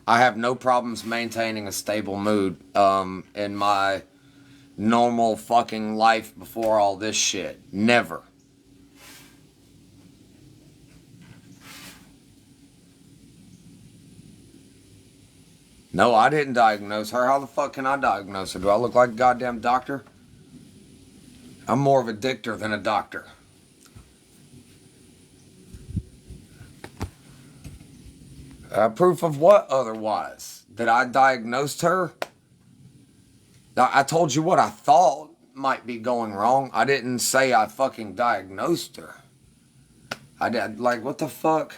I have no problems maintaining a stable mood in my normal fucking life before all this shit. Never. No, I didn't diagnose her. How the fuck can I diagnose her? Do I look like a goddamn doctor? I'm more of a dictator than a doctor. Proof of what otherwise? That I diagnosed her? I told you what I thought might be going wrong. I didn't say I fucking diagnosed her. I did, like, what the fuck?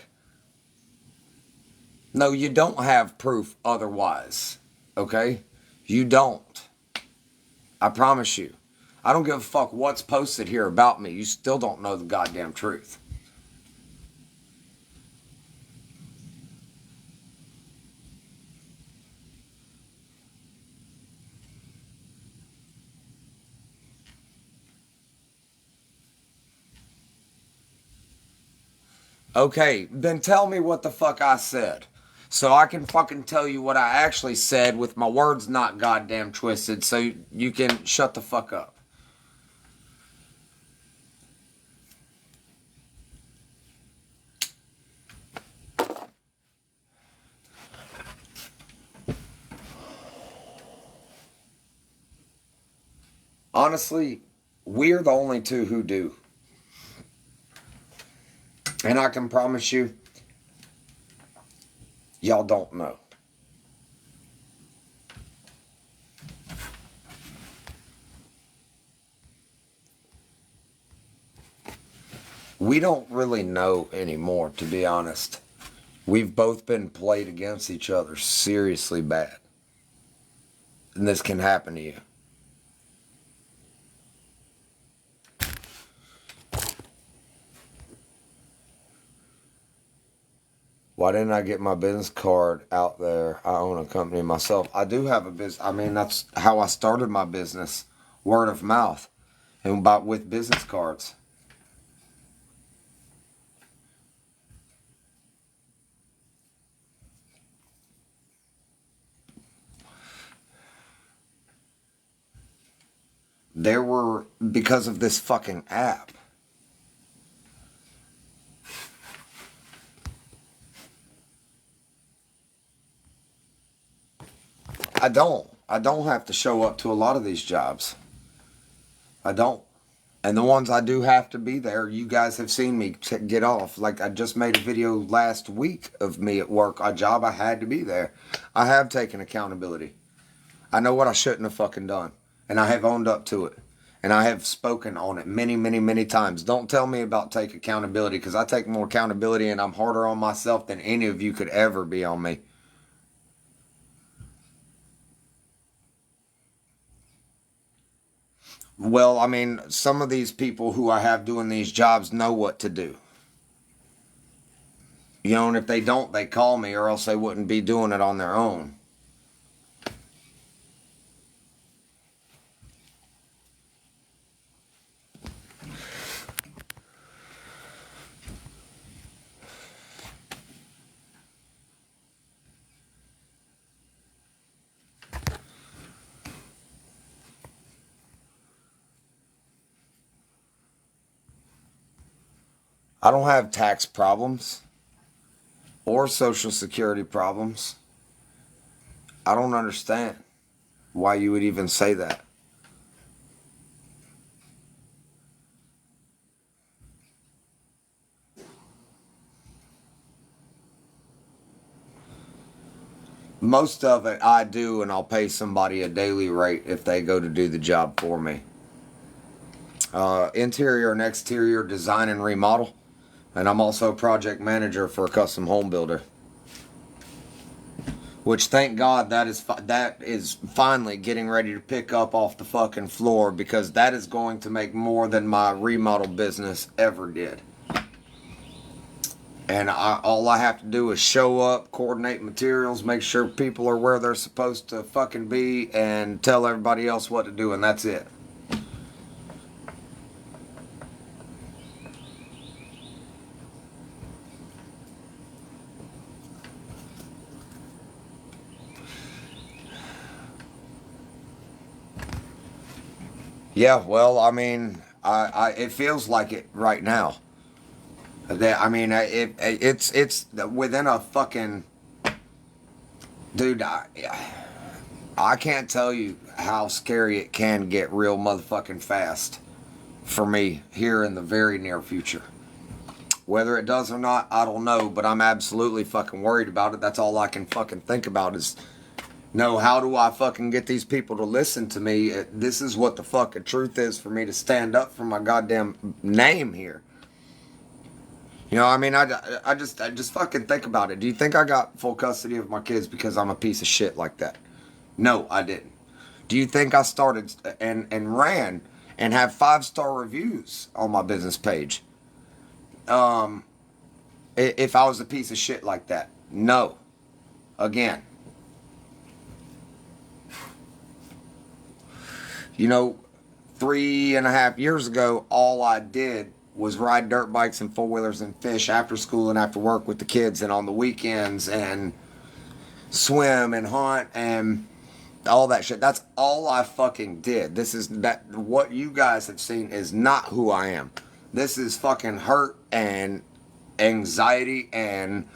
No, you don't have proof otherwise. Okay? You don't. I promise you. I don't give a fuck what's posted here about me. You still don't know the goddamn truth. Okay, then tell me what the fuck I said. So I can fucking tell you what I actually said with my words not goddamn twisted so you can shut the fuck up. Honestly, we're the only two who do. And I can promise you, y'all don't know. We don't really know anymore, to be honest. We've both been played against each other seriously bad. And this can happen to you. Why didn't I get my business card out there? I own a company myself. I do have a business. I mean, that's how I started my business, word of mouth, and with business cards. There were, because of this fucking app. I don't. I don't have to show up to a lot of these jobs. I don't. And the ones I do have to be there, you guys have seen me get off. Like, I just made a video last week of me at work, a job I had to be there. I have taken accountability. I know what I shouldn't have fucking done. And I have owned up to it. And I have spoken on it many, many, many times. Don't tell me about take accountability, because I take more accountability and I'm harder on myself than any of you could ever be on me. Well, I mean, some of these people who I have doing these jobs know what to do. You know, and if they don't, they call me, or else they wouldn't be doing it on their own. I don't have tax problems or social security problems. I don't understand. why you would even say that. Most of it I do, and I'll pay somebody a daily rate if they go to do the job for me. Interior and exterior design and remodel, and I'm also project manager for a custom home builder. Which, thank God, that is finally getting ready to pick up off the fucking floor, because that is going to make more than my remodel business ever did. And all I have to do is show up, coordinate materials, make sure people are where they're supposed to fucking be, and tell everybody else what to do, and that's it. Yeah, well, I mean, it feels like it right now. I mean, it's within a fucking dude. I can't tell you how scary it can get real motherfucking fast for me here in the very near future. Whether it does or not, I don't know, but I'm absolutely fucking worried about it. That's all I can fucking think about is, no, how do I fucking get these people to listen to me? This is what the fucking truth is for me to stand up for my goddamn name here. You know, I mean, I just fucking think about it. Do you think I got full custody of my kids because I'm a piece of shit like that? No, I didn't. Do you think I started and ran and have 5-star reviews on my business page? If I was a piece of shit like that? No. Again. You know, 3.5 years ago, all I did was ride dirt bikes and four-wheelers and fish after school and after work with the kids and on the weekends and swim and hunt and all that shit. That's all I fucking did. What you guys have seen is not who I am. This is fucking hurt and anxiety and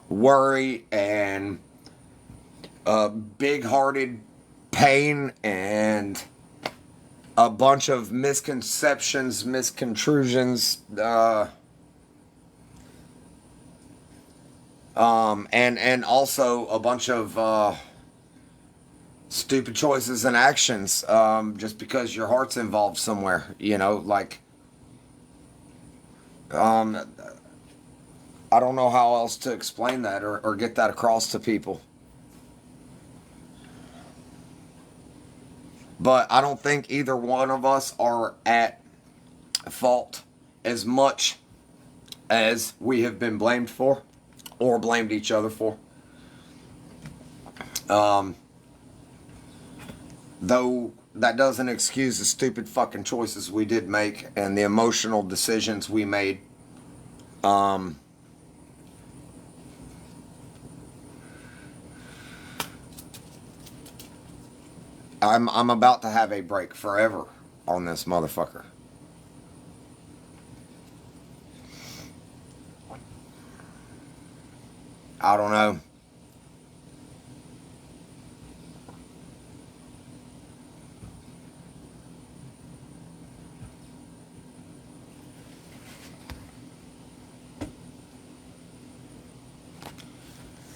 worry and big-hearted pain and a bunch of misconceptions, miscontrusions, and also a bunch of stupid choices and actions, just because your heart's involved somewhere, you know, like, I don't know how else to explain that or get that across to people. But I don't think either one of us are at fault as much as we have been blamed for or blamed each other for. Though that doesn't excuse the stupid fucking choices we did make and the emotional decisions we made. I'm about to have a break forever on this motherfucker. I don't know.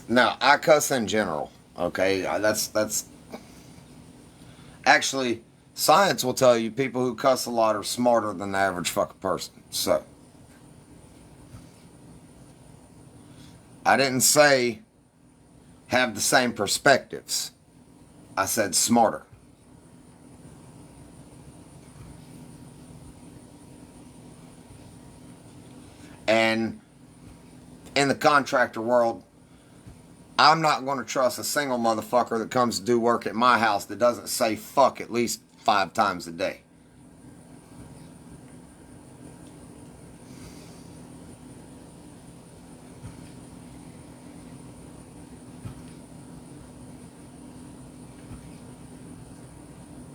Now, I cuss in general, okay? That's actually, science will tell you people who cuss a lot are smarter than the average fucking person. So, I didn't say have the same perspectives. I said smarter. And in the contractor world, I'm not going to trust a single motherfucker that comes to do work at my house that doesn't say fuck at least 5 times a day.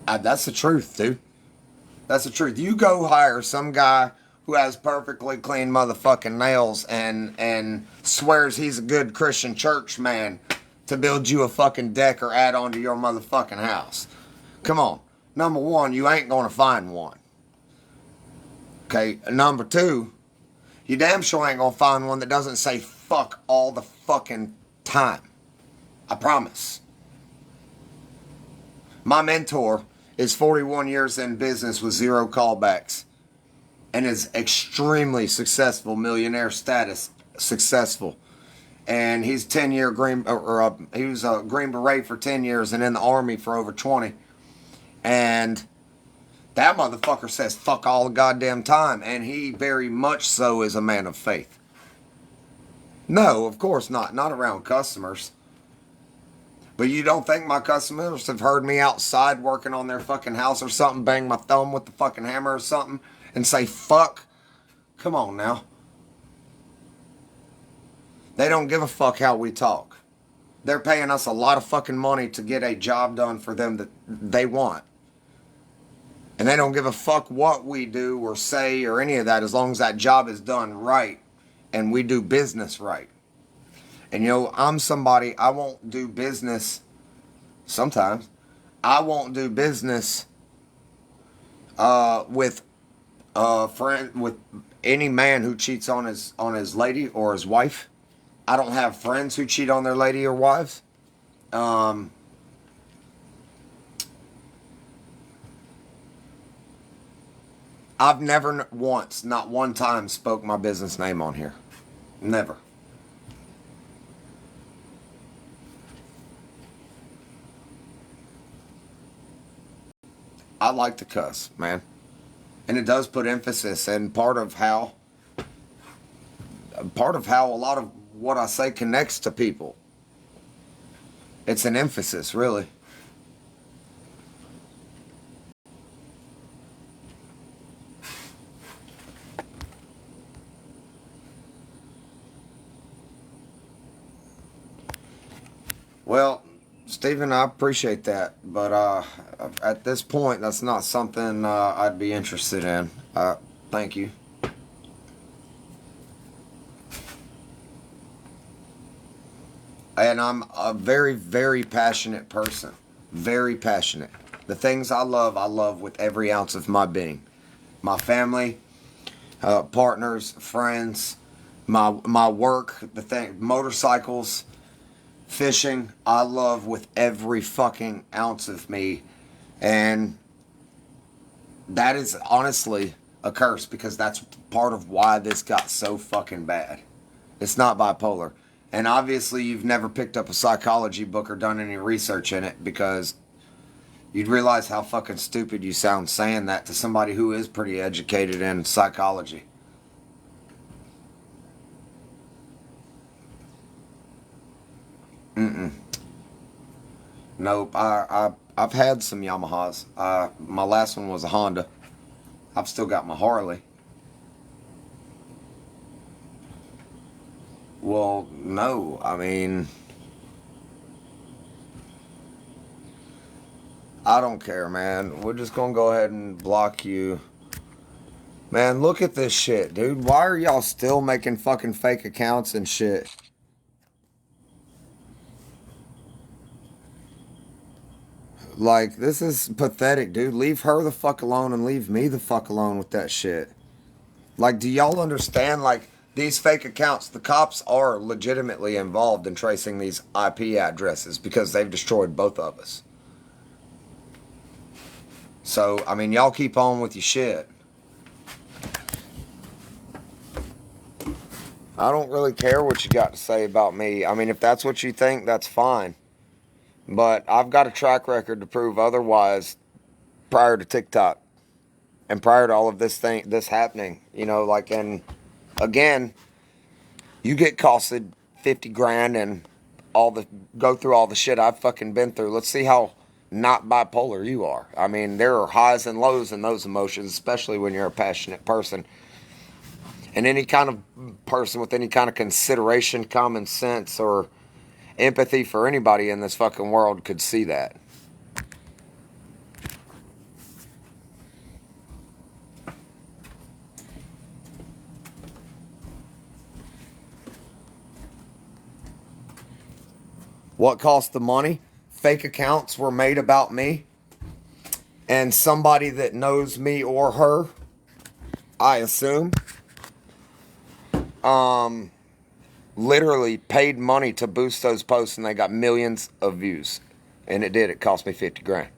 That's the truth, dude. That's the truth. You go hire some guy who has perfectly clean motherfucking nails and swears he's a good Christian church man to build you a fucking deck or add on to your motherfucking house. Come on. Number one, you ain't gonna find one. Okay, number two, you damn sure ain't gonna find one that doesn't say fuck all the fucking time. I promise. My mentor is 41 years in business with 0 callbacks and is extremely successful, millionaire status, successful. And he's 10-year he was a Green Beret for 10 years and in the Army for over 20. And that motherfucker says fuck all the goddamn time. And he very much so is a man of faith. No, of course not. Not around customers. But you don't think my customers have heard me outside working on their fucking house or something, bang my thumb with the fucking hammer or something, and say fuck? Come on now. They don't give a fuck how we talk. They're paying us a lot of fucking money to get a job done for them that they want. And they don't give a fuck what we do or say or any of that as long as that job is done right and we do business right. And you know, I'm somebody, I won't do business sometimes. I won't do business with a friend, with any man who cheats on his lady or his wife. I don't have friends who cheat on their lady or wives. I've never once, not one time, spoke my business name on here. Never. I like to cuss, man. And it does put emphasis, and part of how a lot of what I say connects to people. It's an emphasis, really. Well, Stephen, I appreciate that, but at this point, that's not something I'd be interested in. Thank you. And I'm a very, very passionate person. Very passionate. The things I love with every ounce of my being. My family, partners, friends, my work, motorcycles, fishing, I love with every fucking ounce of me. And that is honestly a curse because that's part of why this got so fucking bad. It's not bipolar. And obviously you've never picked up a psychology book or done any research in it because you'd realize how fucking stupid you sound saying that to somebody who is pretty educated in psychology. Mm-mm. Nope. I've had some Yamahas. My last one was a Honda. I've still got my Harley. Well, no. I mean, I don't care, man. We're just gonna go ahead and block you. Man, look at this shit, dude. Why are y'all still making fucking fake accounts and shit? Like, this is pathetic, dude. Leave her the fuck alone and leave me the fuck alone with that shit. Like, do y'all understand? Like, these fake accounts, the cops are legitimately involved in tracing these IP addresses because they've destroyed both of us. So, I mean, y'all keep on with your shit. I don't really care what you got to say about me. I mean, if that's what you think, that's fine. But I've got a track record to prove otherwise prior to TikTok and prior to all of this happening. You know, like, and again, you get costed 50 grand and go through all the shit I've fucking been through. Let's see how not bipolar you are. I mean, there are highs and lows in those emotions, especially when you're a passionate person. And any kind of person with any kind of consideration, common sense, or empathy for anybody in this fucking world could see that. What cost the money? Fake accounts were made about me. And somebody that knows me or her, I assume, literally paid money to boost those posts, and they got millions of views. And it did. It cost me 50 grand.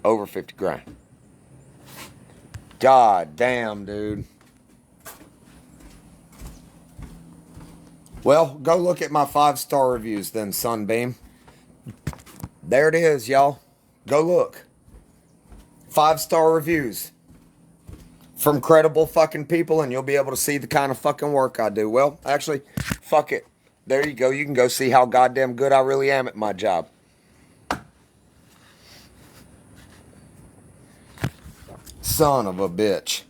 Over 50 grand. God damn, dude. Well, go look at my 5-star reviews then, Sunbeam. There it is, y'all. Go look. 5-star reviews from credible fucking people, and you'll be able to see the kind of fucking work I do. Well, actually, fuck it. There you go. You can go see how goddamn good I really am at my job. Son of a bitch.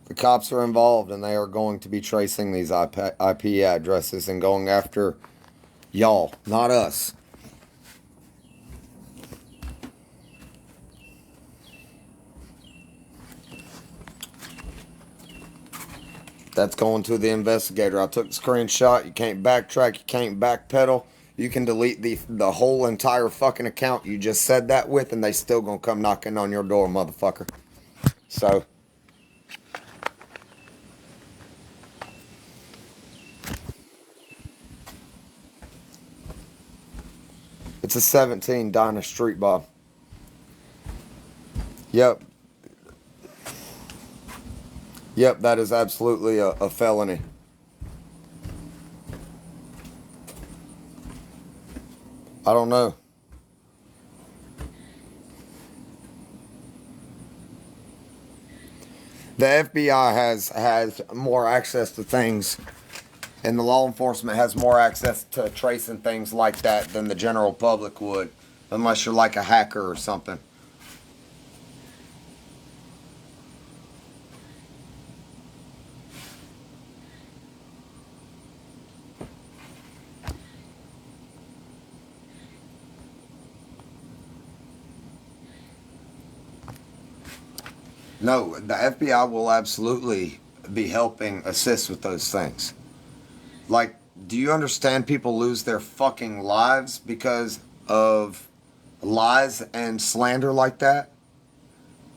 The cops are involved, and they are going to be tracing these IP addresses and going after y'all, not us. That's going to the investigator. I took the screenshot. You can't backtrack. You can't backpedal. You can delete the whole entire fucking account you just said that with, and they still gonna come knocking on your door, motherfucker. So... it's a 17 Dinah Street, Bob. Yep. Yep, that is absolutely a felony. I don't know. The FBI has more access to things, and the law enforcement has more access to tracing things like that than the general public would, unless you're like a hacker or something. No, the FBI will absolutely be helping assist with those things. Like, do you understand people lose their fucking lives because of lies and slander like that?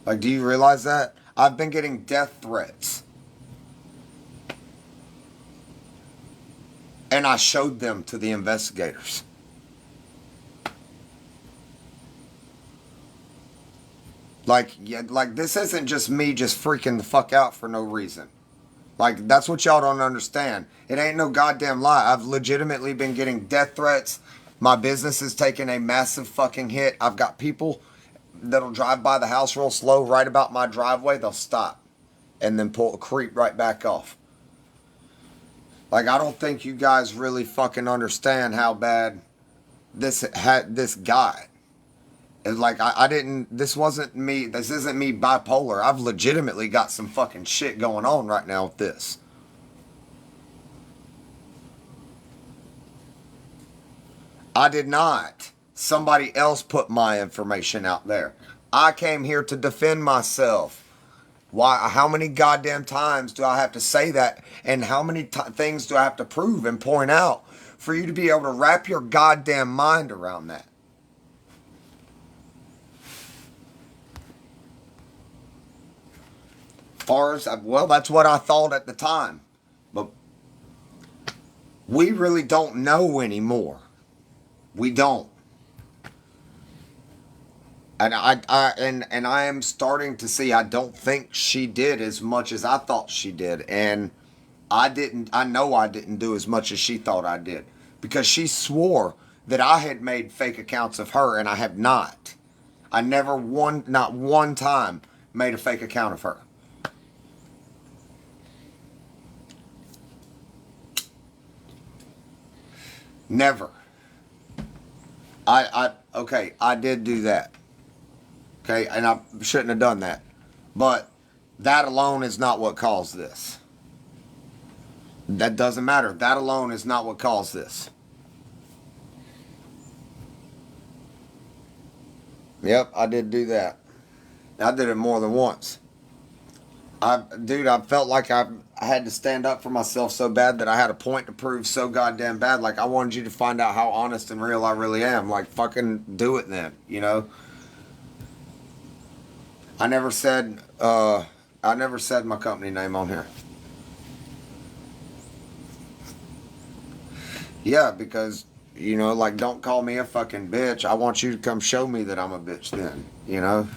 Like, do you realize that? I've been getting death threats. And I showed them to the investigators. Like, yeah, like this isn't just me just freaking the fuck out for no reason. Like, that's what y'all don't understand. It ain't no goddamn lie. I've legitimately been getting death threats. My business is taking a massive fucking hit. I've got people that'll drive by the house real slow right about my driveway. They'll stop and then creep right back off. Like, I don't think you guys really fucking understand how bad this got. It's like, I didn't, this wasn't me, this isn't me bipolar. I've legitimately got some fucking shit going on right now with this. I did not. Somebody else put my information out there. I came here to defend myself. Why? How many goddamn times do I have to say that? And how many things do I have to prove and point out for you to be able to wrap your goddamn mind around that? Far as, well, that's what I thought at the time, but we really don't know anymore. We don't, and I am starting to see. I don't think she did as much as I thought she did, and I didn't. I know I didn't do as much as she thought I did, because she swore that I had made fake accounts of her, and I have not. I never not one time made a fake account of her. Never. Okay, I did do that. Okay, and I shouldn't have done that. But that alone is not what caused this. That doesn't matter. That alone is not what caused this. Yep, I did do that. I did it more than once. I felt like I had to stand up for myself so bad that I had a point to prove so goddamn bad. Like, I wanted you to find out how honest and real I really am. Like, fucking do it then, you know? I never said, I never said my company name on here. Yeah, because, you know, like, don't call me a fucking bitch. I want you to come show me that I'm a bitch then, you know?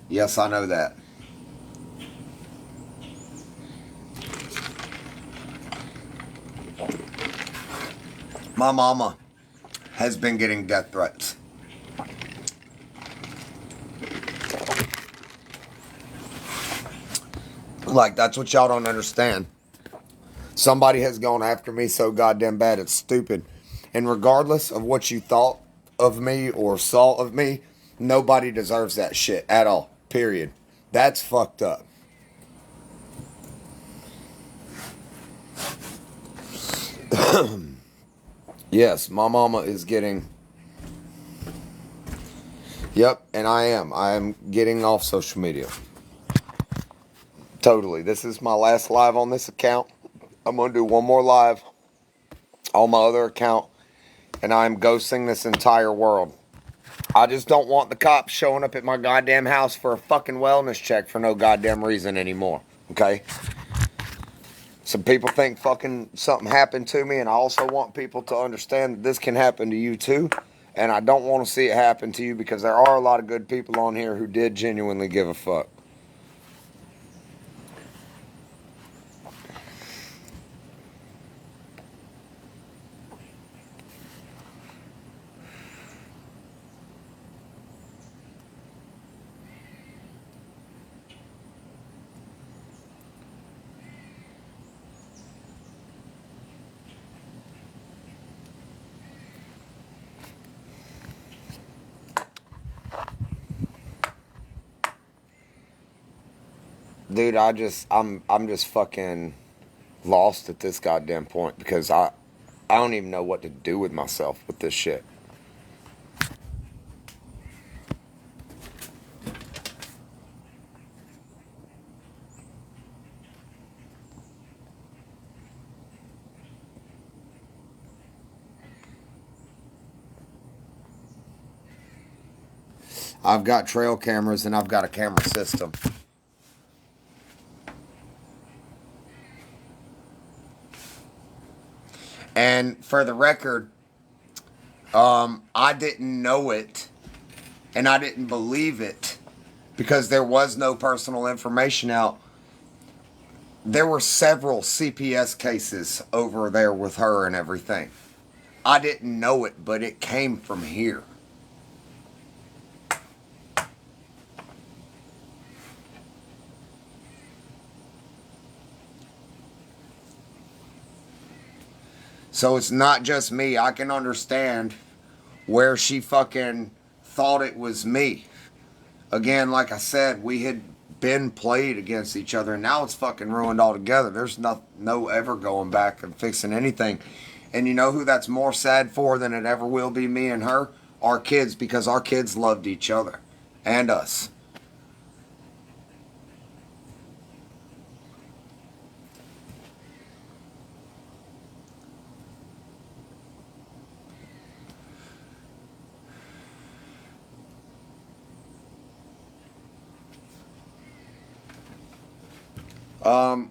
Yes, I know that. My mama has been getting death threats. Like, that's what y'all don't understand. Somebody has gone after me so goddamn bad, it's stupid. And regardless of what you thought of me or saw of me, nobody deserves that shit at all. Period. That's fucked up. Yes, my mama is getting. Yep, and I am. I am getting off social media. Totally. This is my last live on this account. I'm going to do one more live on my other account, and I'm ghosting this entire world. I just don't want the cops showing up at my goddamn house for a fucking wellness check for no goddamn reason anymore. Okay? Some people think fucking something happened to me, and I also want people to understand that this can happen to you too. And I don't want to see it happen to you because there are a lot of good people on here who did genuinely give a fuck. Dude, I'm just fucking lost at this goddamn point because I don't even know what to do with myself with this shit. I've got trail cameras and I've got a camera system. And for the record, I didn't know it and I didn't believe it because there was no personal information out. There were several CPS cases over there with her and everything. I didn't know it, but it came from here. So it's not just me. I can understand where she fucking thought it was me. Again, like I said, we had been played against each other, and now it's fucking ruined altogether. There's no ever going back and fixing anything. And you know who that's more sad for than it ever will be, me and her? Our kids, because our kids loved each other and us.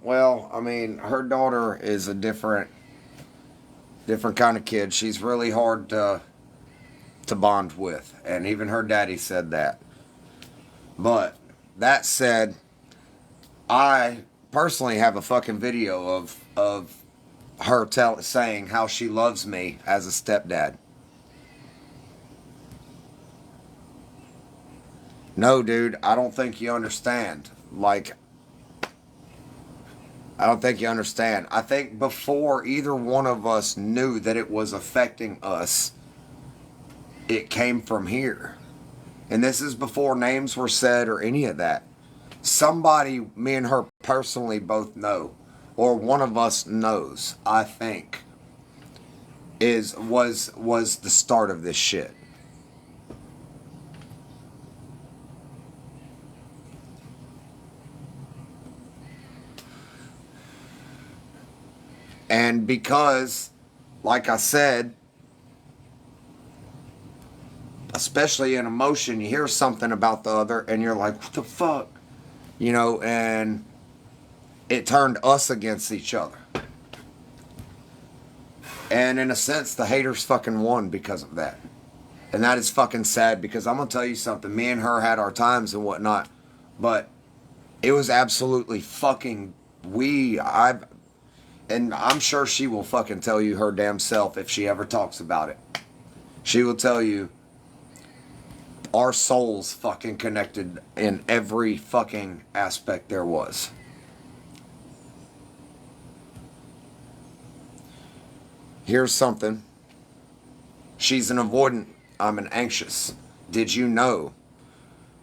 Well, I mean, her daughter is a different kind of kid. She's really hard to bond with, and even her daddy said that. But that said, I personally have a fucking video of her saying how she loves me as a stepdad. No, dude, I don't think you understand. Like, I don't think you understand. I think before either one of us knew that it was affecting us, it came from here. And this is before names were said or any of that. Somebody, me and her personally both know, or one of us knows, I think, was the start of this shit. And because, like I said, especially in emotion, you hear something about the other and you're like, what the fuck? You know, and it turned us against each other. And in a sense, the haters fucking won because of that. And that is fucking sad because I'm going to tell you something. Me and her had our times and whatnot. But it was absolutely fucking, and I'm sure she will fucking tell you her damn self if she ever talks about it. She will tell you our souls fucking connected in every fucking aspect there was. Here's something. She's an avoidant. I'm an anxious. Did you know?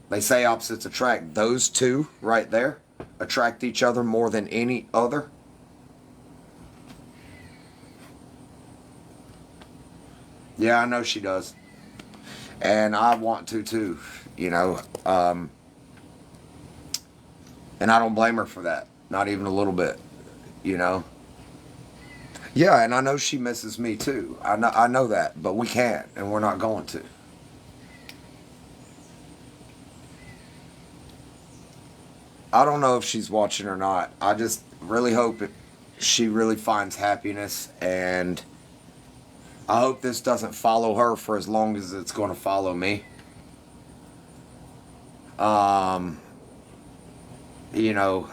They say opposites attract. Those two right there attract each other more than any other. Yeah, I know she does. And I want to too, you know. And I don't blame her for that. Not even a little bit, you know. Yeah, and I know she misses me too. I know that, but we can't, and we're not going to. I don't know if she's watching or not. I just really hope she really finds happiness, and I hope this doesn't follow her for as long as it's going to follow me. Um, you know,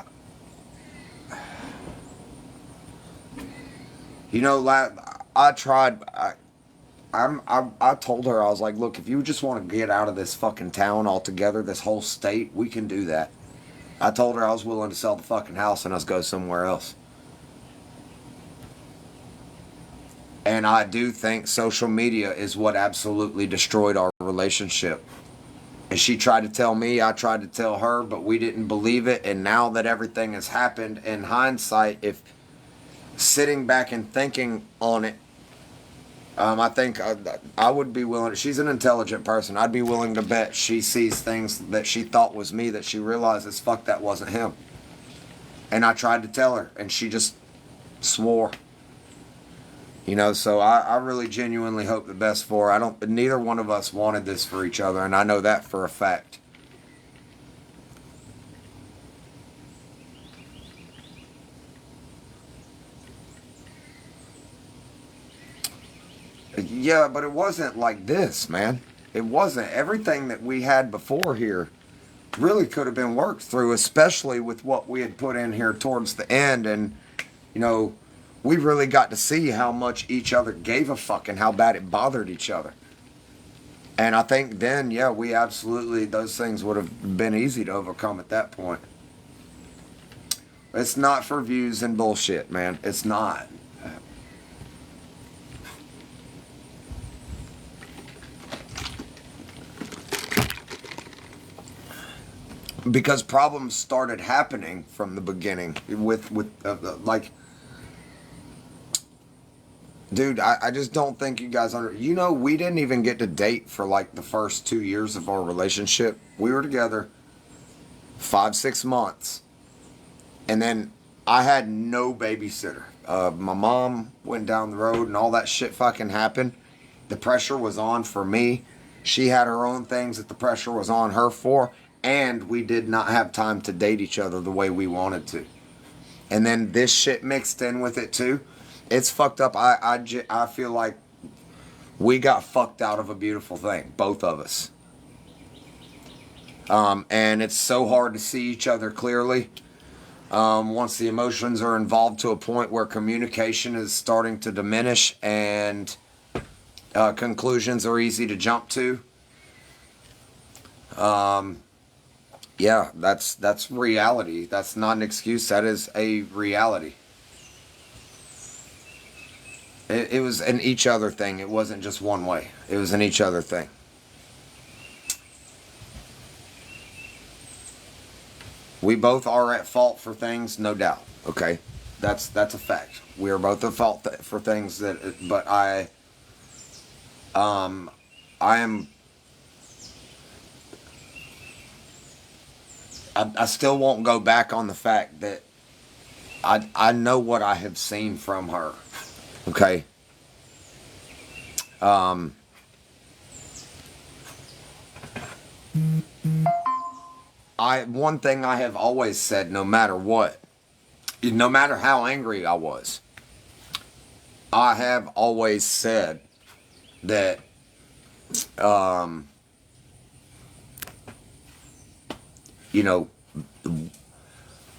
I tried. I told her, I was like, look, if you just want to get out of this fucking town altogether, this whole state, we can do that. I told her I was willing to sell the fucking house and us go somewhere else. And I do think social media is what absolutely destroyed our relationship. And she tried to tell me, I tried to tell her, but we didn't believe it. And now that everything has happened, in hindsight, if sitting back and thinking on it, I think I would be willing. She's an intelligent person. I'd be willing to bet she sees things that she thought was me that she realizes, fuck, that wasn't him. And I tried to tell her, and she just swore. You know, so I really genuinely hope the best for her. Neither one of us wanted this for each other, and I know that for a fact. Yeah, but it wasn't like this, man. It wasn't. Everything that we had before here really could have been worked through, especially with what we had put in here towards the end. And, you know, we really got to see how much each other gave a fuck and how bad it bothered each other. And I think then, yeah, we absolutely, those things would have been easy to overcome at that point. It's not for views and bullshit, man. It's not. Because problems started happening from the beginning like, dude, I just don't think you guys we didn't even get to date for like the first 2 years of our relationship. We were together 5, 6 months, and then I had no babysitter. My mom went down the road and all that shit fucking happened. The pressure was on for me. She had her own things that the pressure was on her for. And we did not have time to date each other the way we wanted to. And then this shit mixed in with it too. It's fucked up. I feel like we got fucked out of a beautiful thing. Both of us. And it's so hard to see each other clearly. Once the emotions are involved to a point where communication is starting to diminish and conclusions are easy to jump to. Yeah, that's reality. That's not an excuse. That is a reality. It was an each other thing. It wasn't just one way. It was an each other thing. We both are at fault for things, no doubt. Okay, that's a fact. We are both at fault for things but I am. I still won't go back on the fact that I know what I have seen from her. Okay. Um, one thing I have always said, no matter what, no matter how angry I was, I have always said that um, you know,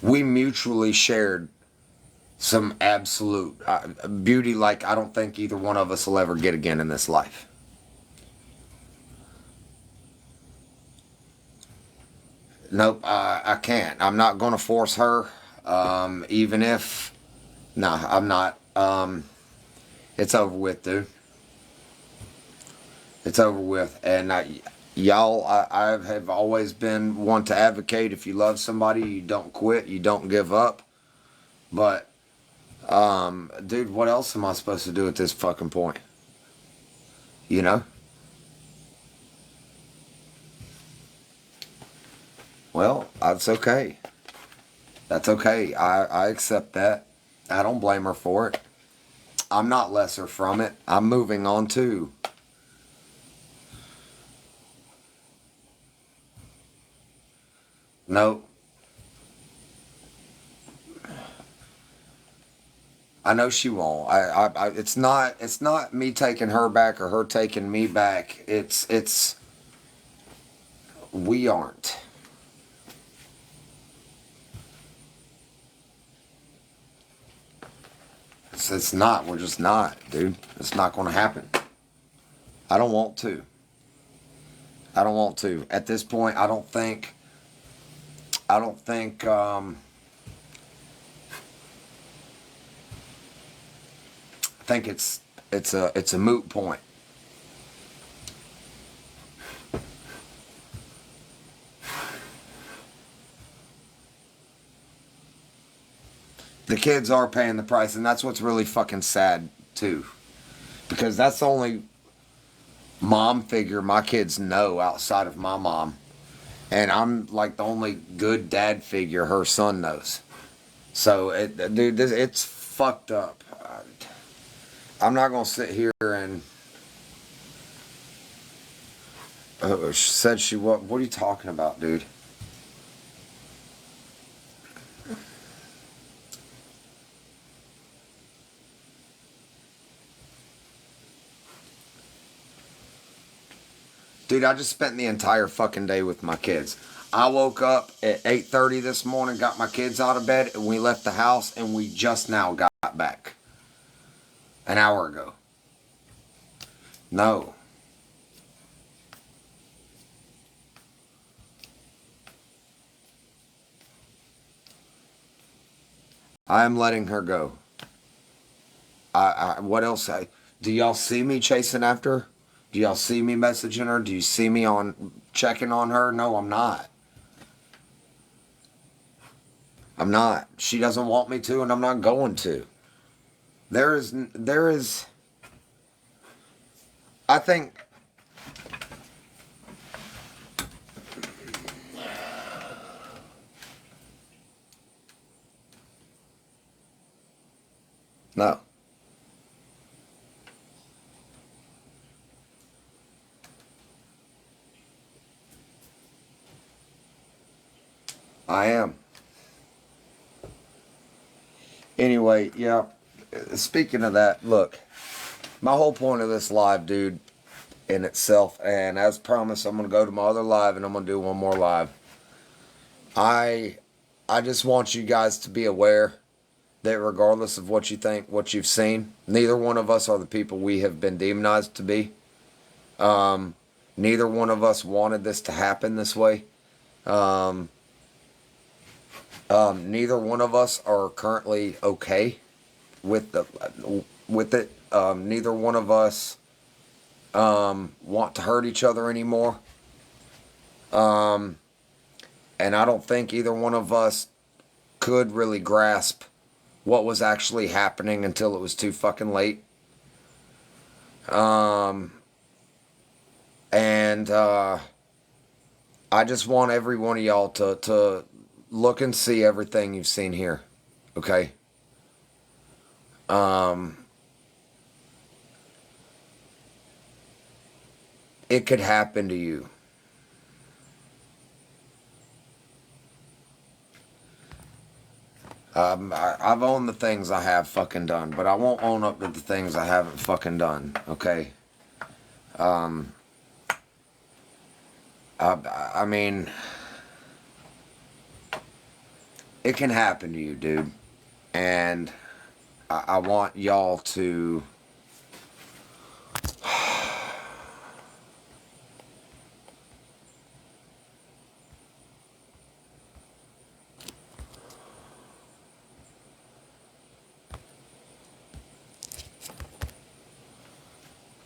we mutually shared some absolute beauty like I don't think either one of us will ever get again in this life. Nope, I can't. I'm not going to force her, even if. Nah, I'm not. It's over with, dude. It's over with. And y'all, I have always been one to advocate if you love somebody, you don't quit, you don't give up. But, dude, what else am I supposed to do at this fucking point? You know? Well, that's okay. That's okay. I accept that. I don't blame her for it. I'm not lesser from it. I'm moving on too. No, I know she won't. It's not me taking her back or her taking me back. We aren't. It's not. We're just not, dude. It's not going to happen. I don't want to. I don't want to. At this point, I don't think. I don't think. I think it's a moot point. The kids are paying the price, and that's what's really fucking sad too, because that's the only mom figure my kids know outside of my mom, and I'm like the only good dad figure her son knows. So, dude, it's fucked up. I'm not gonna sit here and. She said she what? What are you talking about, dude? Dude, I just spent the entire fucking day with my kids. I woke up at 8:30 this morning, got my kids out of bed, and we left the house, and we just now got back an hour ago. No, I'm letting her go. What else? Do y'all see me chasing after her? Do y'all see me messaging her? Do you see me on checking on her? No, I'm not. I'm not. She doesn't want me to, and I'm not going to. There is. I think. No. I am. Anyway, yeah. Speaking of that, look, my whole point of this live, dude, in itself, and as promised, I'm gonna go to my other live, and I'm gonna do one more live. I, I just want you guys to be aware that regardless of what you think, what you've seen, neither one of us are the people we have been demonized to be. Um, Neither one of us wanted this to happen this way. Um, Neither one of us are currently okay with it. Neither one of us want to hurt each other anymore. Um, And I don't think either one of us could really grasp what was actually happening until it was too fucking late. And I just want every one of y'all to look and see everything you've seen here. Okay? It could happen to you. I've owned the things I have fucking done, but I won't own up to the things I haven't fucking done, okay? I mean, it can happen to you, dude. And I want y'all to...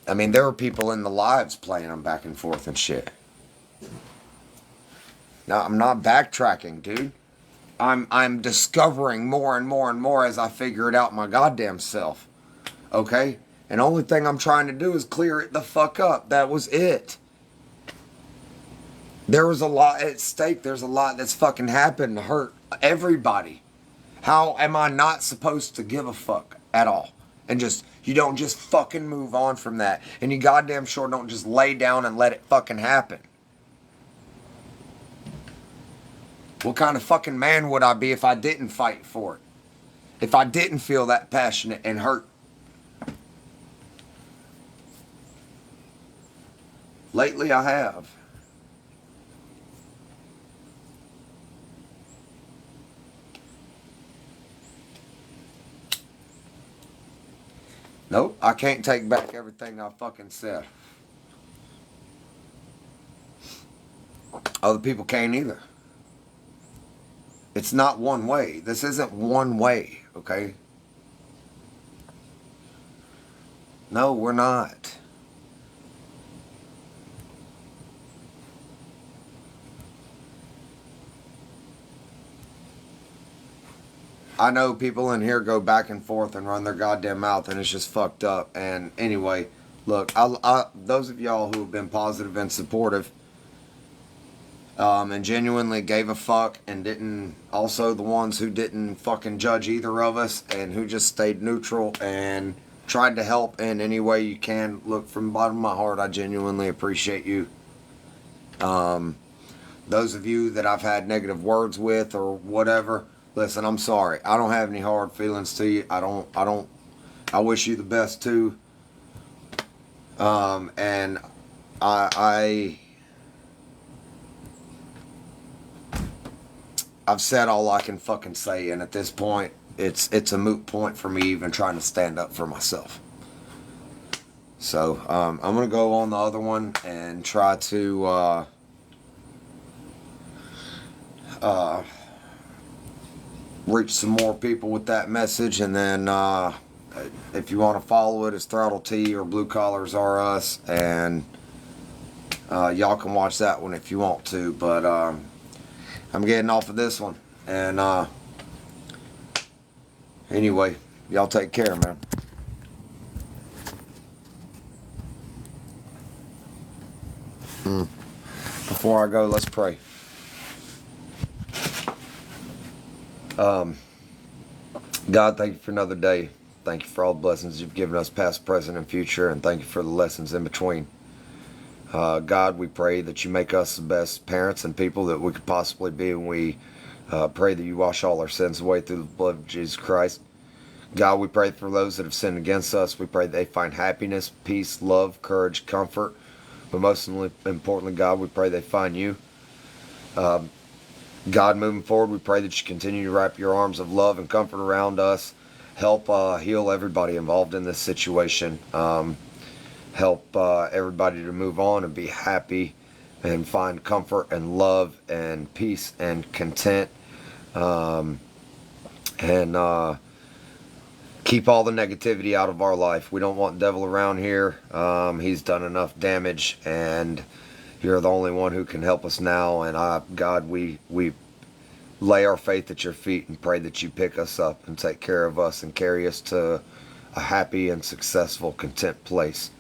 I mean, there were people in the lives playing them back and forth and shit. Now, I'm not backtracking, dude. I'm discovering more and more and more as I figure it out my goddamn self. Okay? And the only thing I'm trying to do is clear it the fuck up. That was it. There was a lot at stake. There's a lot that's fucking happened to hurt everybody. How am I not supposed to give a fuck at all? And just, you don't just fucking move on from that. And you goddamn sure don't just lay down and let it fucking happen. What kind of fucking man would I be if I didn't fight for it? If I didn't feel that passionate and hurt? Lately I have. Nope, I can't take back everything I fucking said. Other people can't either. It's not one way. This isn't one way, okay? No, we're not. I know people in here go back and forth and run their goddamn mouth, and it's just fucked up. And anyway, look, those of y'all who have been positive and supportive, and genuinely gave a fuck and didn't, also the ones who didn't fucking judge either of us and who just stayed neutral and tried to help in any way you can. Look, from the bottom of my heart, I genuinely appreciate you. Those of you that I've had negative words with or whatever, listen, I'm sorry. I don't have any hard feelings to you. I wish you the best too. And I've said all I can fucking say, and at this point, it's a moot point for me even trying to stand up for myself. So, I'm gonna go on the other one and try to, reach some more people with that message, and then, if you want to follow it, it's Throttle T or Blue Collars R Us, and, y'all can watch that one if you want to, but, I'm getting off of this one. And anyway, y'all take care, man. Before I go, let's pray. God, thank you for another day. Thank you for all the blessings you've given us, past, present, and future. And thank you for the lessons in between. God, we pray that you make us the best parents and people that we could possibly be, and we pray that you wash all our sins away through the blood of Jesus Christ. God, we pray for those that have sinned against us. We pray that they find happiness, peace, love, courage, comfort. But most importantly, God, we pray they find you. God, moving forward, we pray that you continue to wrap your arms of love and comfort around us. Help heal everybody involved in this situation. Help everybody to move on and be happy and find comfort and love and peace and content. And keep all the negativity out of our life. We don't want the devil around here. He's done enough damage, and You're the only one who can help us now. And God, we lay our faith at your feet and pray that you pick us up and take care of us and carry us to a happy and successful, content place,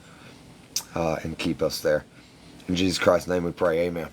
and keep us there. In Jesus Christ's name we pray, amen.